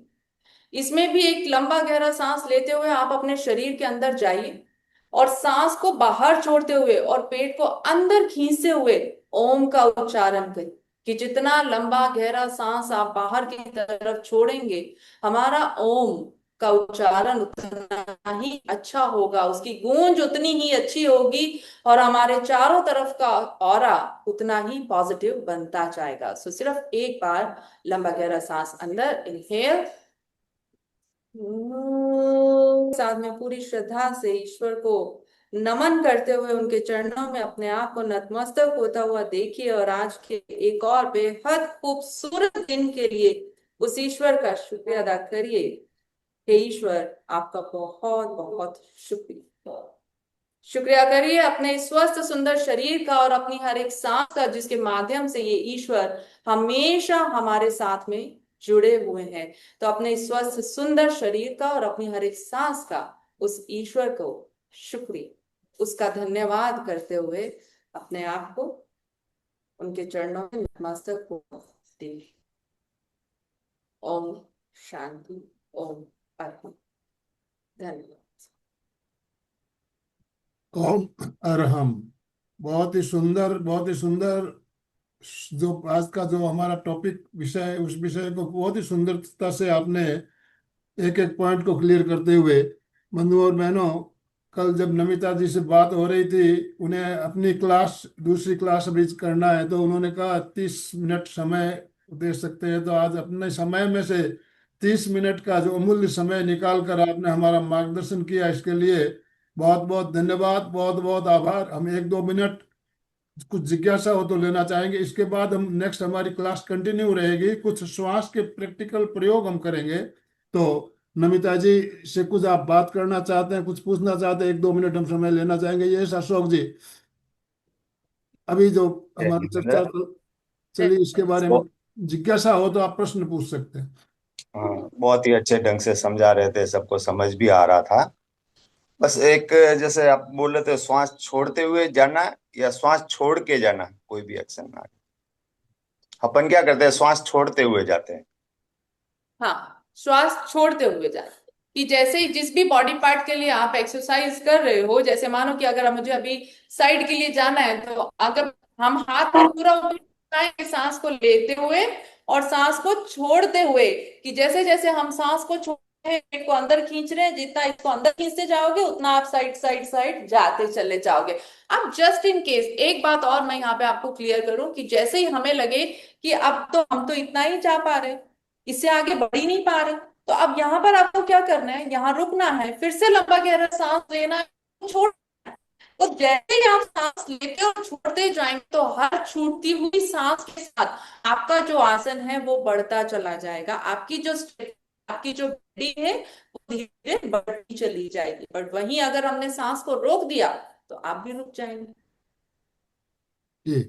इसमें भी एक लंबा गहरा सांस लेते हुए आप अपने शरीर के अंदर जाइए और सांस को बाहर छोड़ते हुए और पेट को अंदर खींचते हुए ओम का उच्चारण करें, कि जितना लंबा गहरा सांस आप बाहर की तरफ छोड़ेंगे, हमारा ओम का उच्चारण उतना ही अच्छा होगा, उसकी गूंज उतनी ही अच्छी होगी, और हमारे चारों तरफ का ऑरा उतना ही पॉजिटिव बनता जाएगा। सो सिर्फ एक बार लंबा गहरा सांस अंदर, इनहेल, साथ में पूरी श्रद्धा से ईश्वर को नमन करते हुए उनके चरणों में अपने आप को नतमस्तक होता हुआ देखिए, और आज के एक और बेहद खूबसूरत दिन के लिए उस ईश्वर का शुक्रिया अदा करिए। हे ईश्वर, आपका बहुत बहुत शुक्रिया। शुक्रिया करिए अपने स्वस्थ सुंदर शरीर का और अपनी हर एक सांस का, जिसके माध्यम से ये ईश्वर हमेशा हमारे साथ में जुड़े हुए हैं। तो अपने स्वस्थ सुंदर शरीर का और अपनी हर एक सांस का उस ईश्वर को शुक्रिया, उसका धन्यवाद करते हुए अपने आप को उनके चरणों में नतमस्तक हो दे। ओम शांति, ओम अर्पण। धन्यवाद। ओम अरहम। बहुत ही सुंदर, बहुत ही सुंदर। जो आज का जो हमारा टॉपिक विषय है, उस विषय को बहुत ही सुंदरता से आपने एक एक पॉइंट को क्लियर करते हुए, बंधुओं और बहनों, कल जब नमिता जी से बात हो रही थी, उन्हें अपनी क्लास, दूसरी क्लास अभी करना है, तो उन्होंने कहा 30 मिनट समय दे सकते हैं। तो आज अपने समय में से 30 मिनट का जो अमूल्य समय निकाल कर आपने हमारा मार्गदर्शन किया, इसके लिए बहुत बहुत धन्यवाद, बहुत बहुत आभार। हम 1-2 मिनट कुछ जिज्ञासा हो तो लेना चाहेंगे। इसके बाद हम नेक्स्ट, हमारी क्लास कंटिन्यू रहेगी, कुछ श्वास के प्रैक्टिकल प्रयोग हम करेंगे। तो नमिता जी से कुछ आप बात करना चाहते हैं, कुछ पूछना चाहते हैं, 1-2 मिनट हम समय लेना चाहेंगे। ये अशोक जी, अभी जो जय हमारी जितेंद्र। चर्चा चली, इसके बारे में वो जिज्ञासा हो तो आप प्रश्न पूछ सकते हैं। हाँ, बहुत ही अच्छे ढंग से समझा रहे थे, सबको समझ भी आ रहा था। बस एक, जैसे आप बोल रहे थे, श्वास छोड़ते हुए जाना या श्वास छोड़ के जाना, कोई भी एक्शन ना। अपन क्या करते हैं, श्वास छोड़ते हुए जाते हैं। हाँ, श्वास छोड़ते हुए जाए, कि जैसे ही जिस भी बॉडी पार्ट के लिए आप एक्सरसाइज कर रहे हो, जैसे मानो कि अगर मुझे अभी साइड के लिए जाना है, तो अगर हम हाथ को पूरा उठाएंगे सांस को लेते हुए और सांस को छोड़ते हुए, कि जैसे जैसे हम सांस को छोड़ रहे हैं, पेट को अंदर खींच रहे हैं, जितना इसको अंदर खींचते जाओगे उतना आप साइड साइड साइड जाते चले जाओगे। अब जस्ट इन केस एक बात और मैं यहाँ पे आपको क्लियर करूं, कि जैसे ही हमें लगे कि अब तो हम तो इतना ही जा पा रहे, इससे आगे बढ़ ही नहीं पा रहे, तो अब यहाँ पर आपको क्या करना है, यहाँ रुकना है, फिर से लंबा गहरा सांस लेना है, छोड़। तो जैसे ही आप सांस लेते और छोड़ते जाएंगे, तो हर छूटती हुई सांस के साथ आपका जो आसन है वो बढ़ता चला जाएगा, आपकी जो बॉडी है वो धीरे धीरे बढ़ती चली जाएगी। बट वहीं अगर हमने सांस को रोक दिया तो आप भी रुक जाएंगे। जी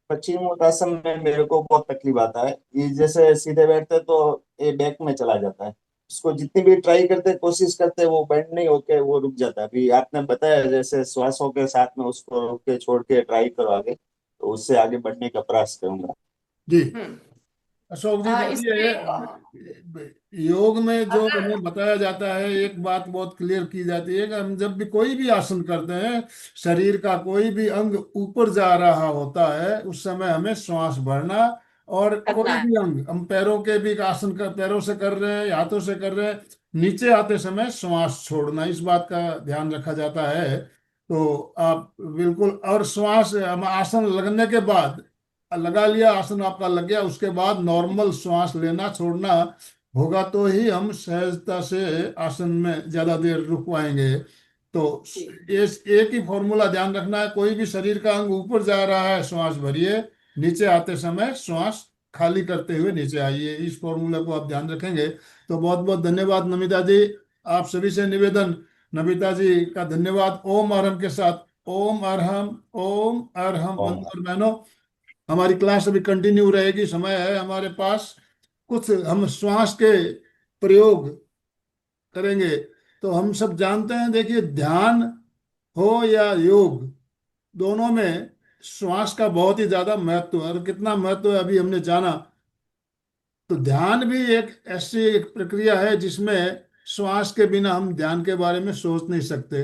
पश्चिमोत्तासन में मेरे को बहुत तकलीफ आता है, ये जैसे सीधे बैठते तो ये बैक में चला जाता है। उसको जितनी भी ट्राई करते, कोशिश करते, वो बेंड नहीं होके वो रुक जाता है। अभी आपने बताया जैसे श्वासों के साथ में उसको रोक के छोड़ के ट्राई करो आगे, तो उससे आगे बढ़ने का प्रयास करूंगा। जी। हम्म। अशोक जी इसमें देखिए, योग में जो अगर हमें बताया जाता है, एक बात बहुत क्लियर की जाती है कि हम जब भी कोई भी आसन करते हैं, शरीर का कोई भी अंग ऊपर जा रहा होता है, उस समय हमें श्वास भरना, और करना कोई है, भी अंग, हम पैरों के भी आसन कर, पैरों से कर रहे हैं या हाथों से कर रहे हैं, नीचे आते समय श्वास छोड़ना, इस बात का ध्यान रखा जाता है। तो आप बिल्कुल, और श्वास हम आसन लगने के बाद लगा लिया, आसन आपका लग गया, उसके बाद नॉर्मल श्वास लेना छोड़ना होगा, तो ही हम सहजता से आसन में ज्यादा देर रुक पाएंगे। तो एक ही फॉर्मूला ध्यान रखना है, कोई भी शरीर का अंग ऊपर जा रहा है श्वास भरिए, नीचे आते समय श्वास खाली करते हुए नीचे आइए। इस फॉर्मूले को आप ध्यान रखेंगे तो बहुत बहुत धन्यवाद नमिता जी। आप सभी से निवेदन, नमिता जी का धन्यवाद। ओम अरहम के साथ, ओम अरहम, ओम अरहम। ओम। बंधु और बहनों, हमारी क्लास अभी कंटिन्यू रहेगी, समय है हमारे पास कुछ, हम श्वास के प्रयोग करेंगे। तो हम सब जानते हैं, देखिए, ध्यान हो या योग, दोनों में श्वास का बहुत ही ज्यादा महत्व है। और कितना महत्व है अभी हमने जाना। तो ध्यान भी एक ऐसी एक प्रक्रिया है जिसमें श्वास के बिना हम ध्यान के बारे में सोच नहीं सकते।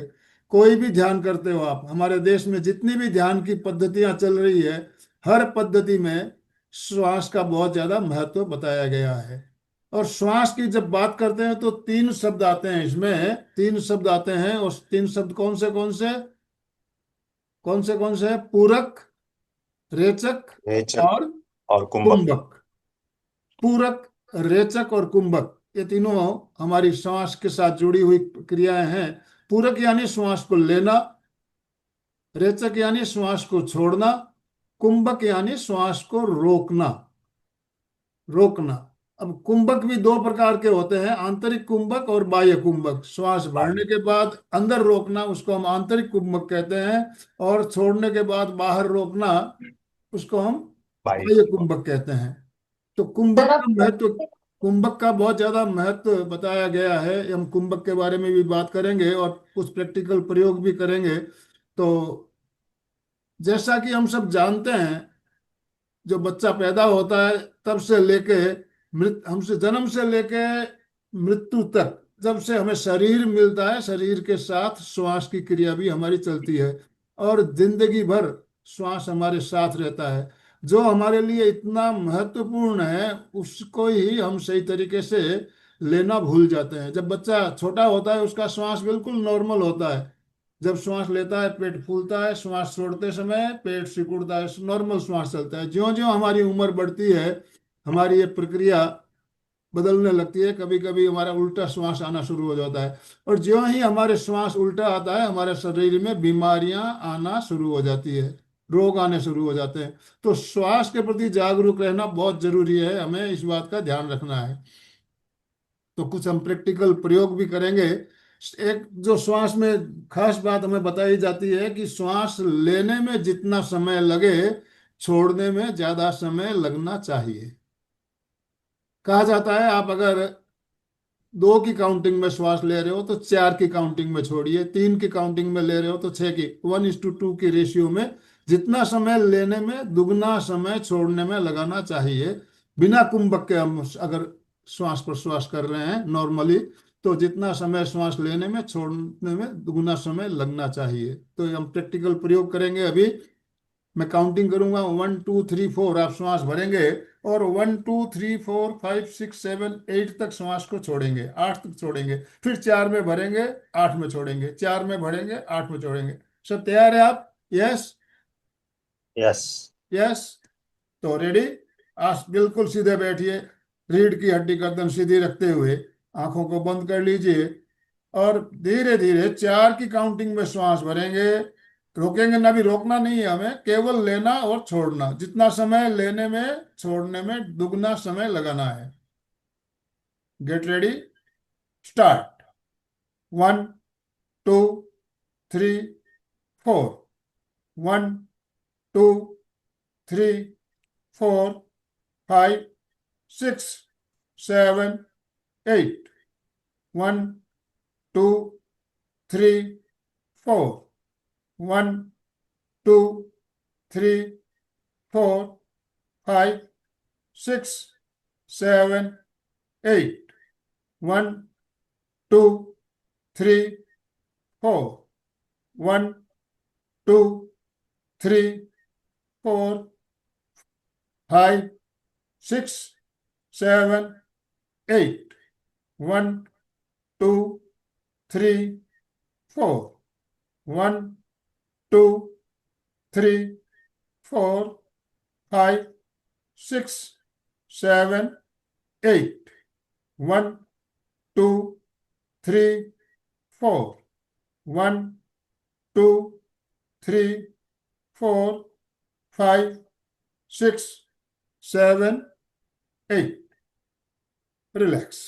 कोई भी ध्यान करते हो आप, हमारे देश में जितनी भी ध्यान की पद्धतियां चल रही है, हर पद्धति में श्वास का बहुत ज्यादा महत्व बताया गया है। और श्वास की जब बात करते हैं तो तीन शब्द आते हैं, इसमें तीन शब्द आते हैं। और तीन शब्द कौन से कौन से, कौन से कौन से हैं? पूरक, रेचक रेचक और और कुंभक। कुंभक। पूरक, रेचक और कुंभक, ये तीनों हमारी श्वास के साथ जुड़ी हुई क्रियाएं हैं। पूरक यानी श्वास को लेना, रेचक यानी श्वास को छोड़ना, कुंभक यानी श्वास को रोकना, रोकना। अब कुंभक भी दो प्रकार के होते हैं, आंतरिक कुंभक और बाह्य कुंभक। श्वास भरने के बाद अंदर रोकना, उसको हम आंतरिक कुंभक कहते हैं। और छोड़ने के बाद बाहर रोकना, उसको हम बाई। बाह्य कुंभक कहते हैं। तो सर कुंभक आप का महत्व, कुंभक का बहुत ज्यादा महत्व बताया गया है। हम कुंभक के बारे में भी बात करेंगे और कुछ प्रैक्टिकल प्रयोग भी करेंगे। तो जैसा कि हम सब जानते हैं, जो बच्चा पैदा होता है तब से लेके हमसे जन्म से लेके मृत्यु तक, जब से हमें शरीर मिलता है, शरीर के साथ श्वास की क्रिया भी हमारी चलती है। और जिंदगी भर श्वास हमारे साथ रहता है। जो हमारे लिए इतना महत्वपूर्ण है, उसको ही हम सही तरीके से लेना भूल जाते हैं। जब बच्चा छोटा होता है उसका श्वास बिल्कुल नॉर्मल होता है। जब श्वास लेता है पेट फूलता है, श्वास छोड़ते समय पेट सिकुड़ता है, नॉर्मल श्वास चलता है। ज्यों ज्यों हमारी उम्र बढ़ती है, हमारी ये प्रक्रिया बदलने लगती है। कभी कभी हमारा उल्टा श्वास आना शुरू हो जाता है। और ज्यों ही हमारे श्वास उल्टा आता है, हमारे शरीर में बीमारियां आना शुरू हो जाती है, रोग आने शुरू हो जाते हैं। तो श्वास के प्रति जागरूक रहना बहुत जरूरी है, हमें इस बात का ध्यान रखना है। तो कुछ हम प्रैक्टिकल प्रयोग भी करेंगे। एक जो श्वास में खास बात हमें बताई जाती है कि श्वास लेने में जितना समय लगे, छोड़ने में ज्यादा समय लगना चाहिए। कहा जाता है आप अगर दो की काउंटिंग में श्वास ले रहे हो तो चार की काउंटिंग में छोड़िए, तीन की काउंटिंग में ले रहे हो तो छह की, 1:2 की रेशियो में जितना समय लेने में दुगना समय छोड़ने में लगाना चाहिए। बिना कुंभक के हम अगर श्वास प्रश्वास कर रहे हैं नॉर्मली, तो जितना समय श्वास लेने में छोड़ने में दुगना समय लगना चाहिए। तो हम प्रैक्टिकल प्रयोग करेंगे अभी। मैं काउंटिंग करूंगा, 1 2 3 4, आप श्वास भरेंगे और 1 2 3 4 5 6 7 8 तक श्वास को छोड़ेंगे, 8 तक छोड़ेंगे, फिर 4 में भरेंगे, 8 में छोड़ेंगे, 4 में भरेंगे, 8 में छोड़ेंगे। सब तैयार है आप? Yes, yes. यस। तो रेडी? आज बिल्कुल सीधे बैठिए, रीढ़ की हड्डी गर्दन सीधी रखते हुए आंखों को बंद कर लीजिए और धीरे धीरे 4 की काउंटिंग में श्वास भरेंगे। रोकेंगे ना, भी रोकना नहीं है हमें, केवल लेना और छोड़ना। जितना समय लेने में छोड़ने में दुगना समय लगाना है। Get ready, start. 1 2 3 4, 1 2 3 4 5 6 7 8, 1 2 3 4, 1 2 3 4 5 6 7 8, 1 2 3 4, 1 2 3 4 5 6 7 8, 1 2 3 4, two three four five six seven eight, 1 2 3 4, 1 2 3 4 5 6 7 8। Relax.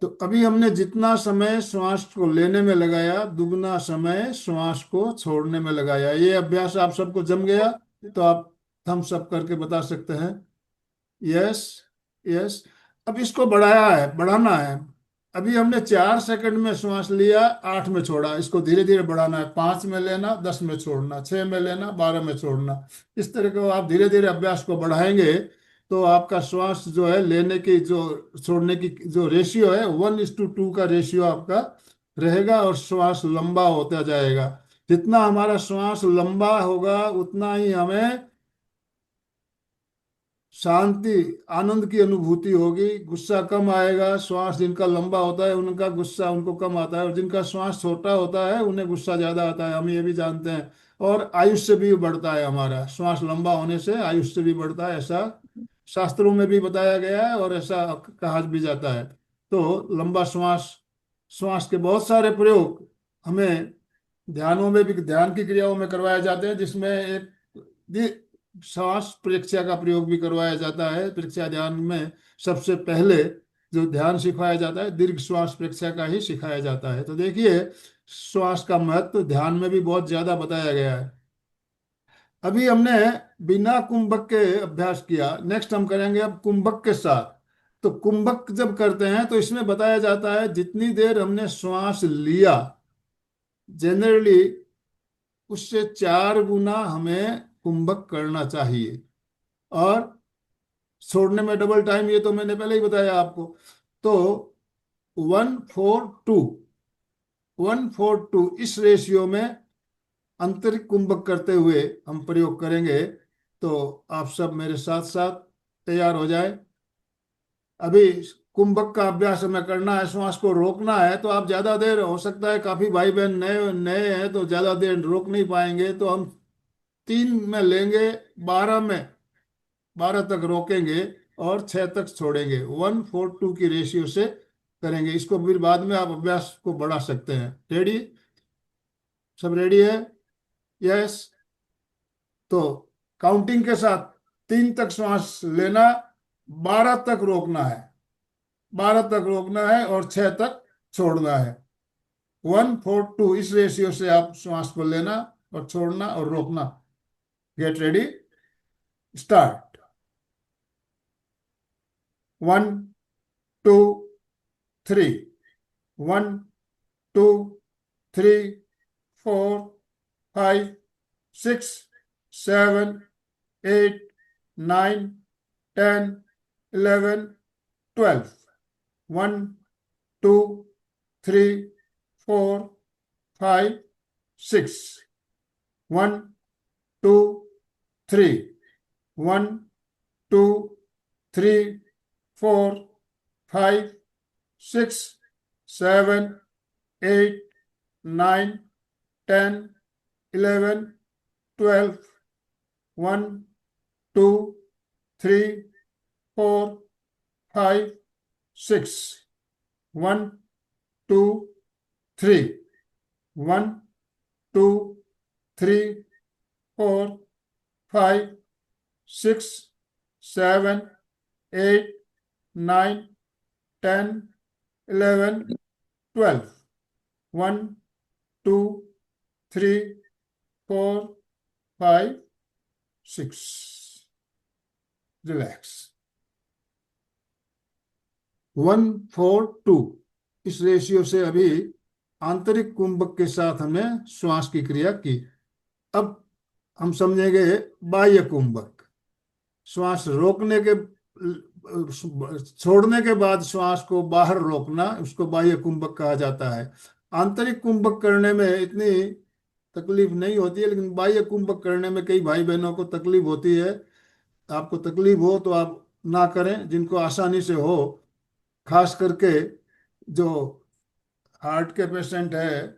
तो अभी हमने जितना समय श्वास को लेने में लगाया, दुगना समय श्वास को छोड़ने में लगाया। ये अभ्यास आप सबको जम गया? तो आप थम्स अप करके बता सकते हैं यस यस। अब इसको बढ़ाना है। अभी हमने 4 सेकंड में श्वास लिया, 8 में छोड़ा। इसको धीरे धीरे बढ़ाना है। 5 में लेना, 10 में छोड़ना, 6 में लेना, 12 में छोड़ना। इस तरह को आप धीरे धीरे अभ्यास को बढ़ाएंगे तो आपका श्वास जो है लेने की जो छोड़ने की जो रेशियो है 1:2 का रेशियो आपका रहेगा और श्वास लंबा होता जाएगा। जितना हमारा श्वास लंबा होगा उतना ही हमें शांति आनंद की अनुभूति होगी। गुस्सा कम आएगा। श्वास जिनका लंबा होता है उनका गुस्सा उनको कम आता है, और जिनका श्वास छोटा होता है उन्हें गुस्सा ज्यादा आता है। हम ये भी जानते हैं। और आयुष्य भी बढ़ता है। हमारा श्वास लंबा होने से आयुष्य भी बढ़ता है, ऐसा शास्त्रों में भी बताया गया है और ऐसा कहा भी जाता है। तो लंबा श्वास, श्वास के बहुत सारे प्रयोग हमें ध्यानों में भी, ध्यान की क्रियाओं में करवाए जाते हैं, जिसमें एक श्वास परीक्षा का प्रयोग भी करवाया जाता है। परीक्षा ध्यान में सबसे पहले जो ध्यान सिखाया जाता है दीर्घ श्वास परीक्षा का ही सिखाया जाता है। तो देखिए श्वास का महत्व ध्यान में भी बहुत ज्यादा बताया गया है। अभी हमने बिना कुंभक के अभ्यास किया, नेक्स्ट हम करेंगे अब कुंभक के साथ। तो कुंभक जब करते हैं तो इसमें बताया जाता है जितनी देर हमने श्वास लिया जनरली उससे 4 गुना हमें कुंभक करना चाहिए, और छोड़ने में डबल टाइम, ये तो मैंने पहले ही बताया आपको। तो 1:4:2, 1:4:2 इस रेशियो में आंतरिक कुंभक करते हुए हम प्रयोग करेंगे। तो आप सब मेरे साथ साथ तैयार हो जाए। अभी कुंभक का अभ्यास हमें करना है, श्वास को रोकना है। तो आप ज्यादा देर, हो सकता है काफी भाई बहन नए नए हैं तो ज्यादा देर रोक नहीं पाएंगे, तो हम 3 में लेंगे, 12 तक रोकेंगे और 6 तक छोड़ेंगे। 1:4:2 की रेशियो से करेंगे इसको। फिर बाद में आप अभ्यास को बढ़ा सकते हैं। रेडी? सब रेडी है? यस। तो काउंटिंग के साथ 3 तक श्वास लेना, 12 तक रोकना है, 12 तक रोकना है और 6 तक छोड़ना है। 1:4:2 इस रेशियो से आप श्वास को लेना और छोड़ना और रोकना। Get ready, start. 1 2 3, 1 2 3 4 5 6 7 8 9 10 11 12, 1 2 3 4 5 6, 1 2 3, 1 2 3 4 5 6 7 8 9 10 11 12, 1 2 3 4 5 6, 1 2 3, 1 2 3 4 5 6 7 8 9 10 11 12, 1 2 3 4 5 6। रिलैक्स। 1:4:2 इस रेशियो से अभी आंतरिक कुंभक के साथ हमने श्वास की क्रिया की। अब हम समझेंगे बाह्य कुंभक। श्वास रोकने के, छोड़ने के बाद श्वास को बाहर रोकना, उसको बाह्य कुंभक कहा जाता है। आंतरिक कुंभक करने में इतनी तकलीफ नहीं होती है, लेकिन बाह्य कुंभक करने में कई भाई बहनों को तकलीफ होती है। आपको तकलीफ हो तो आप ना करें, जिनको आसानी से हो, खास करके जो हार्ट के पेशेंट है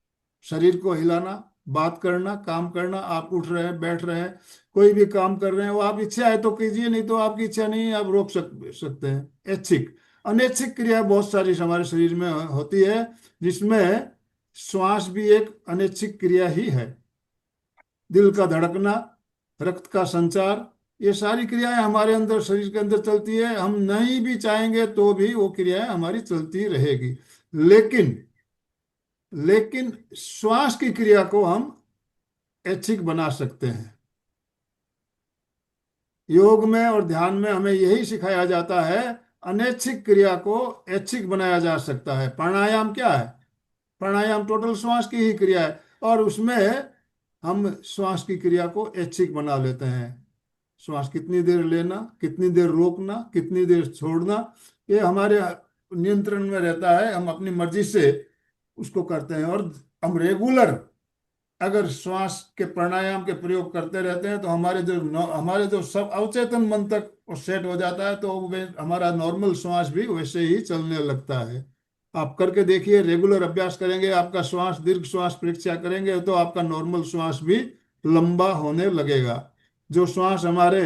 शरीर को हिलाना, बात करना, काम करना, आप उठ रहे हैं, बैठ रहे हैं, कोई भी काम कर रहे हैं, वो आप इच्छा है तो कीजिए, नहीं तो आपकी इच्छा नहीं है, आप रोक सकते हैं। ऐच्छिक। अनैच्छिक क्रिया बहुत सारी हमारे शरीर में होती है, जिसमें श्वास भी एक अनैच्छिक क्रिया ही है। दिल का धड़कना, रक्त का संचार, ये सारी क्रियाएं हमारे अंदर, शरीर के अंदर चलती है। हम नहीं भी चाहेंगे तो भी वो क्रियाएं हमारी चलती रहेगी। लेकिन लेकिन श्वास की क्रिया को हम ऐच्छिक बना सकते हैं। योग में और ध्यान में हमें यही सिखाया जाता है, अनैच्छिक क्रिया को ऐच्छिक बनाया जा सकता है। प्राणायाम क्या है? प्राणायाम टोटल श्वास की ही क्रिया है, और उसमें हम श्वास की क्रिया को ऐच्छिक बना लेते हैं। श्वास कितनी देर लेना, कितनी देर रोकना, कितनी देर छोड़ना, ये हमारे नियंत्रण में रहता है। हम अपनी मर्जी से उसको करते हैं, और हम रेगुलर अगर श्वास के प्राणायाम के प्रयोग करते रहते हैं तो हमारे जो सब अवचेतन मन तक वो सेट हो जाता है, तो हमारा नॉर्मल श्वास भी वैसे ही चलने लगता है। आप करके देखिए, रेगुलर अभ्यास करेंगे, आपका श्वास, दीर्घ श्वास परीक्षा करेंगे तो आपका नॉर्मल श्वास भी लंबा होने लगेगा। जो श्वास हमारे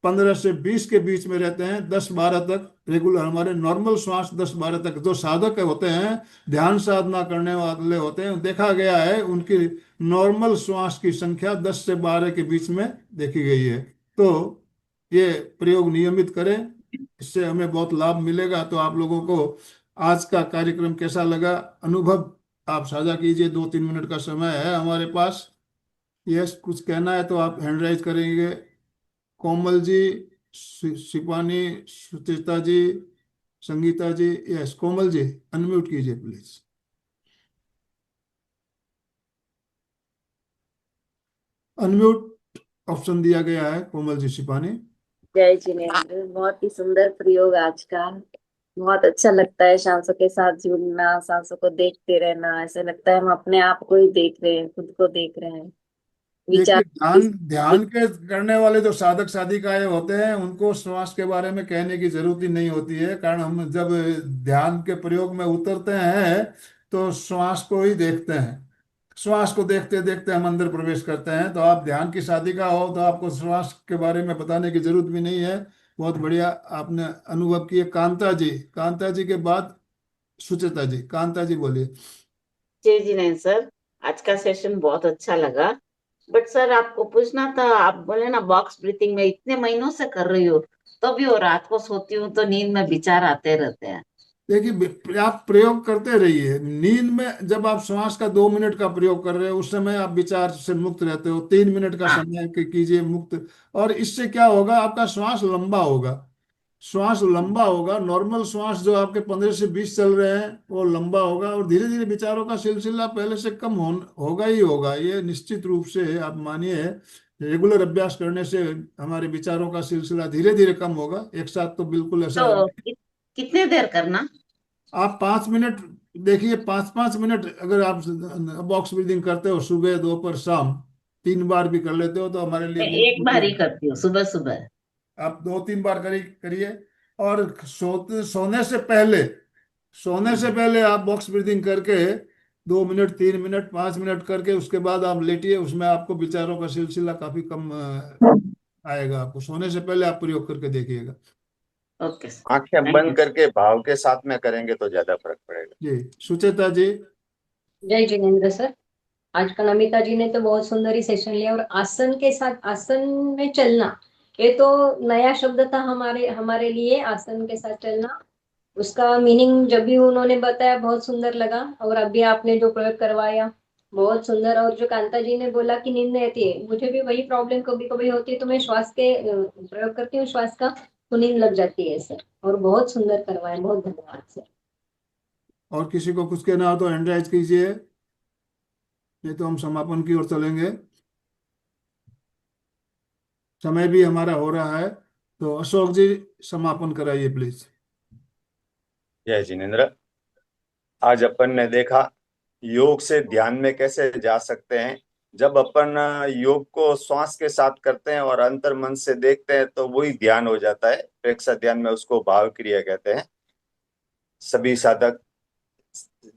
15 से 20 के बीच में रहते हैं, 10-12 तक रेगुलर, हमारे नॉर्मल श्वास 10-12 तक, जो साधक होते हैं, ध्यान साधना करने वाले होते हैं, देखा गया है उनकी नॉर्मल श्वास की संख्या 10 से 12 के बीच में देखी गई है। तो ये प्रयोग नियमित करें, इससे हमें बहुत लाभ मिलेगा। तो आप लोगों को आज का कार्यक्रम कैसा लगा, अनुभव आप साझा कीजिए। 2-3 मिनट का समय है हमारे पास। यस, कुछ कहना है तो आप हैंड राइज करेंगे। कोमल जी, शिपानी, सुचिता जी, संगीता जी। यस, कोमल जी अनम्यूट कीजिए प्लीज। अनम्यूट ऑप्शन दिया गया है कोमल जी, शिपानी। जय जिनेन्द्र, बहुत ही सुंदर प्रयोग आज का। बहुत अच्छा लगता है सांसों के साथ जुड़ना, सांसों को देखते रहना। ऐसा लगता है हम अपने आप को ही देख रहे हैं, खुद को देख रहे हैं। विचार देखिए, ध्यान ध्यान के करने वाले जो साधक साधिकाएं होते हैं, उनको श्वास के बारे में कहने की जरूरत ही नहीं होती है, कारण हम जब ध्यान के प्रयोग में उतरते हैं तो श्वास को ही देखते हैं। श्वास को देखते देखते हम अंदर प्रवेश करते हैं। तो आप ध्यान की साधिका हो तो आपको श्वास के बारे में बताने की जरूरत भी नहीं है। बहुत बढ़िया आपने अनुभव किए। कांता जी के बाद सुचेता जी। कांता जी बोलिए। जय जिनेन्द्र सर, आज का सेशन बहुत अच्छा लगा। बट सर, आपको पूछना था, आप बोले ना बॉक्स ब्रीथिंग में इतने महीनों से कर रही हो, तो भी वो रात को सोती हूँ तो नींद में विचार आते रहते हैं। देखिए, आप प्रयोग करते रहिए। नींद में जब आप श्वास का 2 मिनट का प्रयोग कर रहे हो, उस समय आप विचार से मुक्त रहते हो। 3 मिनट का हाँ। समय कीजिए मुक्त, और इससे क्या होगा, आपका श्वास लंबा होगा। श्वास लंबा होगा, नॉर्मल श्वास जो आपके 15 से 20 चल रहे हैं वो लंबा होगा, और धीरे धीरे विचारों का सिलसिला पहले से कम होगा ही होगा। ये निश्चित रूप से आप मानिए, रेगुलर अभ्यास करने से हमारे विचारों का सिलसिला धीरे धीरे कम होगा। एक साथ तो बिल्कुल ऐसा। तो कितने देर करना? आप 5 मिनट देखिए, 5-5 मिनट अगर आप बॉक्स ब्रीदिंग करते हो, सुबह दोपहर शाम 3 बार भी कर लेते हो तो हमारे लिए मैं बहुत एक बार बढ़िया ही है। करती हूँ, सुबह सुबह। आप 2-3 बार करिए। और सोने से पहले आप बॉक्स ब्रीदिंग करके 2 मिनट, 3 मिनट, 5 मिनट करके उसके बाद आप लेटिए। उसमें आपको विचारों का सिलसिला काफी कम आएगा। आपको सोने से पहले आप प्रयोग करके देखिएगा। ओके सर, आंखें थैंक यू। बंद करके भाव के साथ में करेंगे तो ज्यादा फर्क पड़ेगा। जी, सुचेता जी। जय जिनेन्द्र सर। आज का नमिता जी ने तो बहुत सुंदर ही सेशन लिया, और आसन के साथ आसन में चलना, ये तो नया शब्द था हमारे हमारे लिए। आसन के साथ चलना, उसका मीनिंग जब भी उन्होंने बताया बहुत सुंदर लगा, और अभी आपने जो प्रयोग करवाया बहुत सुंदर। और जो कांता जी ने बोला कि नींद नहीं आती है, मुझे भी वही प्रॉब्लम कभी कभी होती है, तो मैं श्वास के प्रयोग करती हूँ श्वास का, तो नींद लग जाती है सर। और बहुत सुंदर करवाया, बहुत धन्यवाद सर। और किसी को कुछ कहना हो तो हैंड राइज कीजिए, नहीं तो हम समापन की ओर चलेंगे। समय भी हमारा हो रहा है, तो अशोक जी समापन कराइए प्लीज। जय जिनेन्द्र। आज अपन ने देखा योग से ध्यान में कैसे जा सकते हैं। जब अपन योग को श्वास के साथ करते हैं और अंतर मन से देखते हैं तो वही ध्यान हो जाता है। प्रेक्षा ध्यान में उसको भाव क्रिया कहते हैं। सभी साधक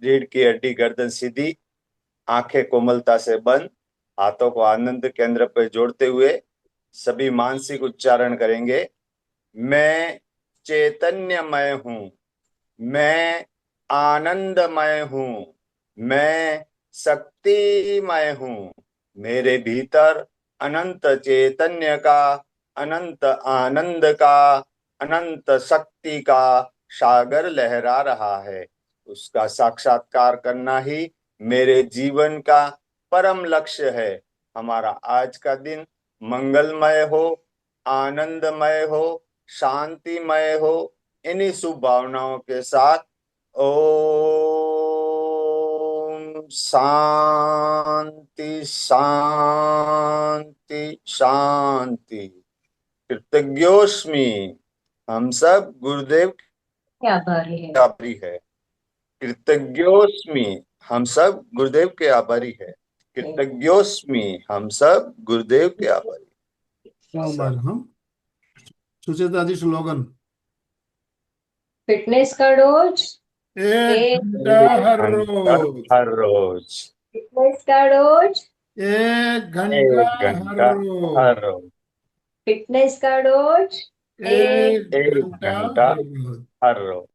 रीढ़ की हड्डी, गर्दन सीधी, आंखें कोमलता से बंद, हाथों को आनंद केंद्र पर जोड़ते हुए सभी मानसिक उच्चारण करेंगे। मैं चैतन्यमय हूँ, मैं आनंदमय हूँ, मैं शक्तिमय हूँ। मेरे भीतर अनंत चैतन्य का, अनंत आनंद का, अनंत शक्ति का सागर लहरा रहा है। उसका साक्षात्कार करना ही मेरे जीवन का परम लक्ष्य है। हमारा आज का दिन मंगलमय हो, आनंदमय हो, शांतिमय हो। इन्हीं शुभ भावनाओं के साथ ओम शांति शांति शांति। कृतज्ञोस्मि। हम सब गुरुदेव क्या आभारी है। के आभारी है। कृतज्ञोस्मि। हम सब गुरुदेव के आभारी है। कृतज्ञोस्मि। हम सब गुरुदेव के आभारी। बार हम सुचेता जी स्लोगन। फिटनेस का डोज एक घंटा हर घंटा रोज। हर रोज। फिटनेस का डोज एक घंटा एक हर घंटा रोज। हर रोज। फिटनेस का डोज एक एक घंटा घंटा हर रोज। हर रोज।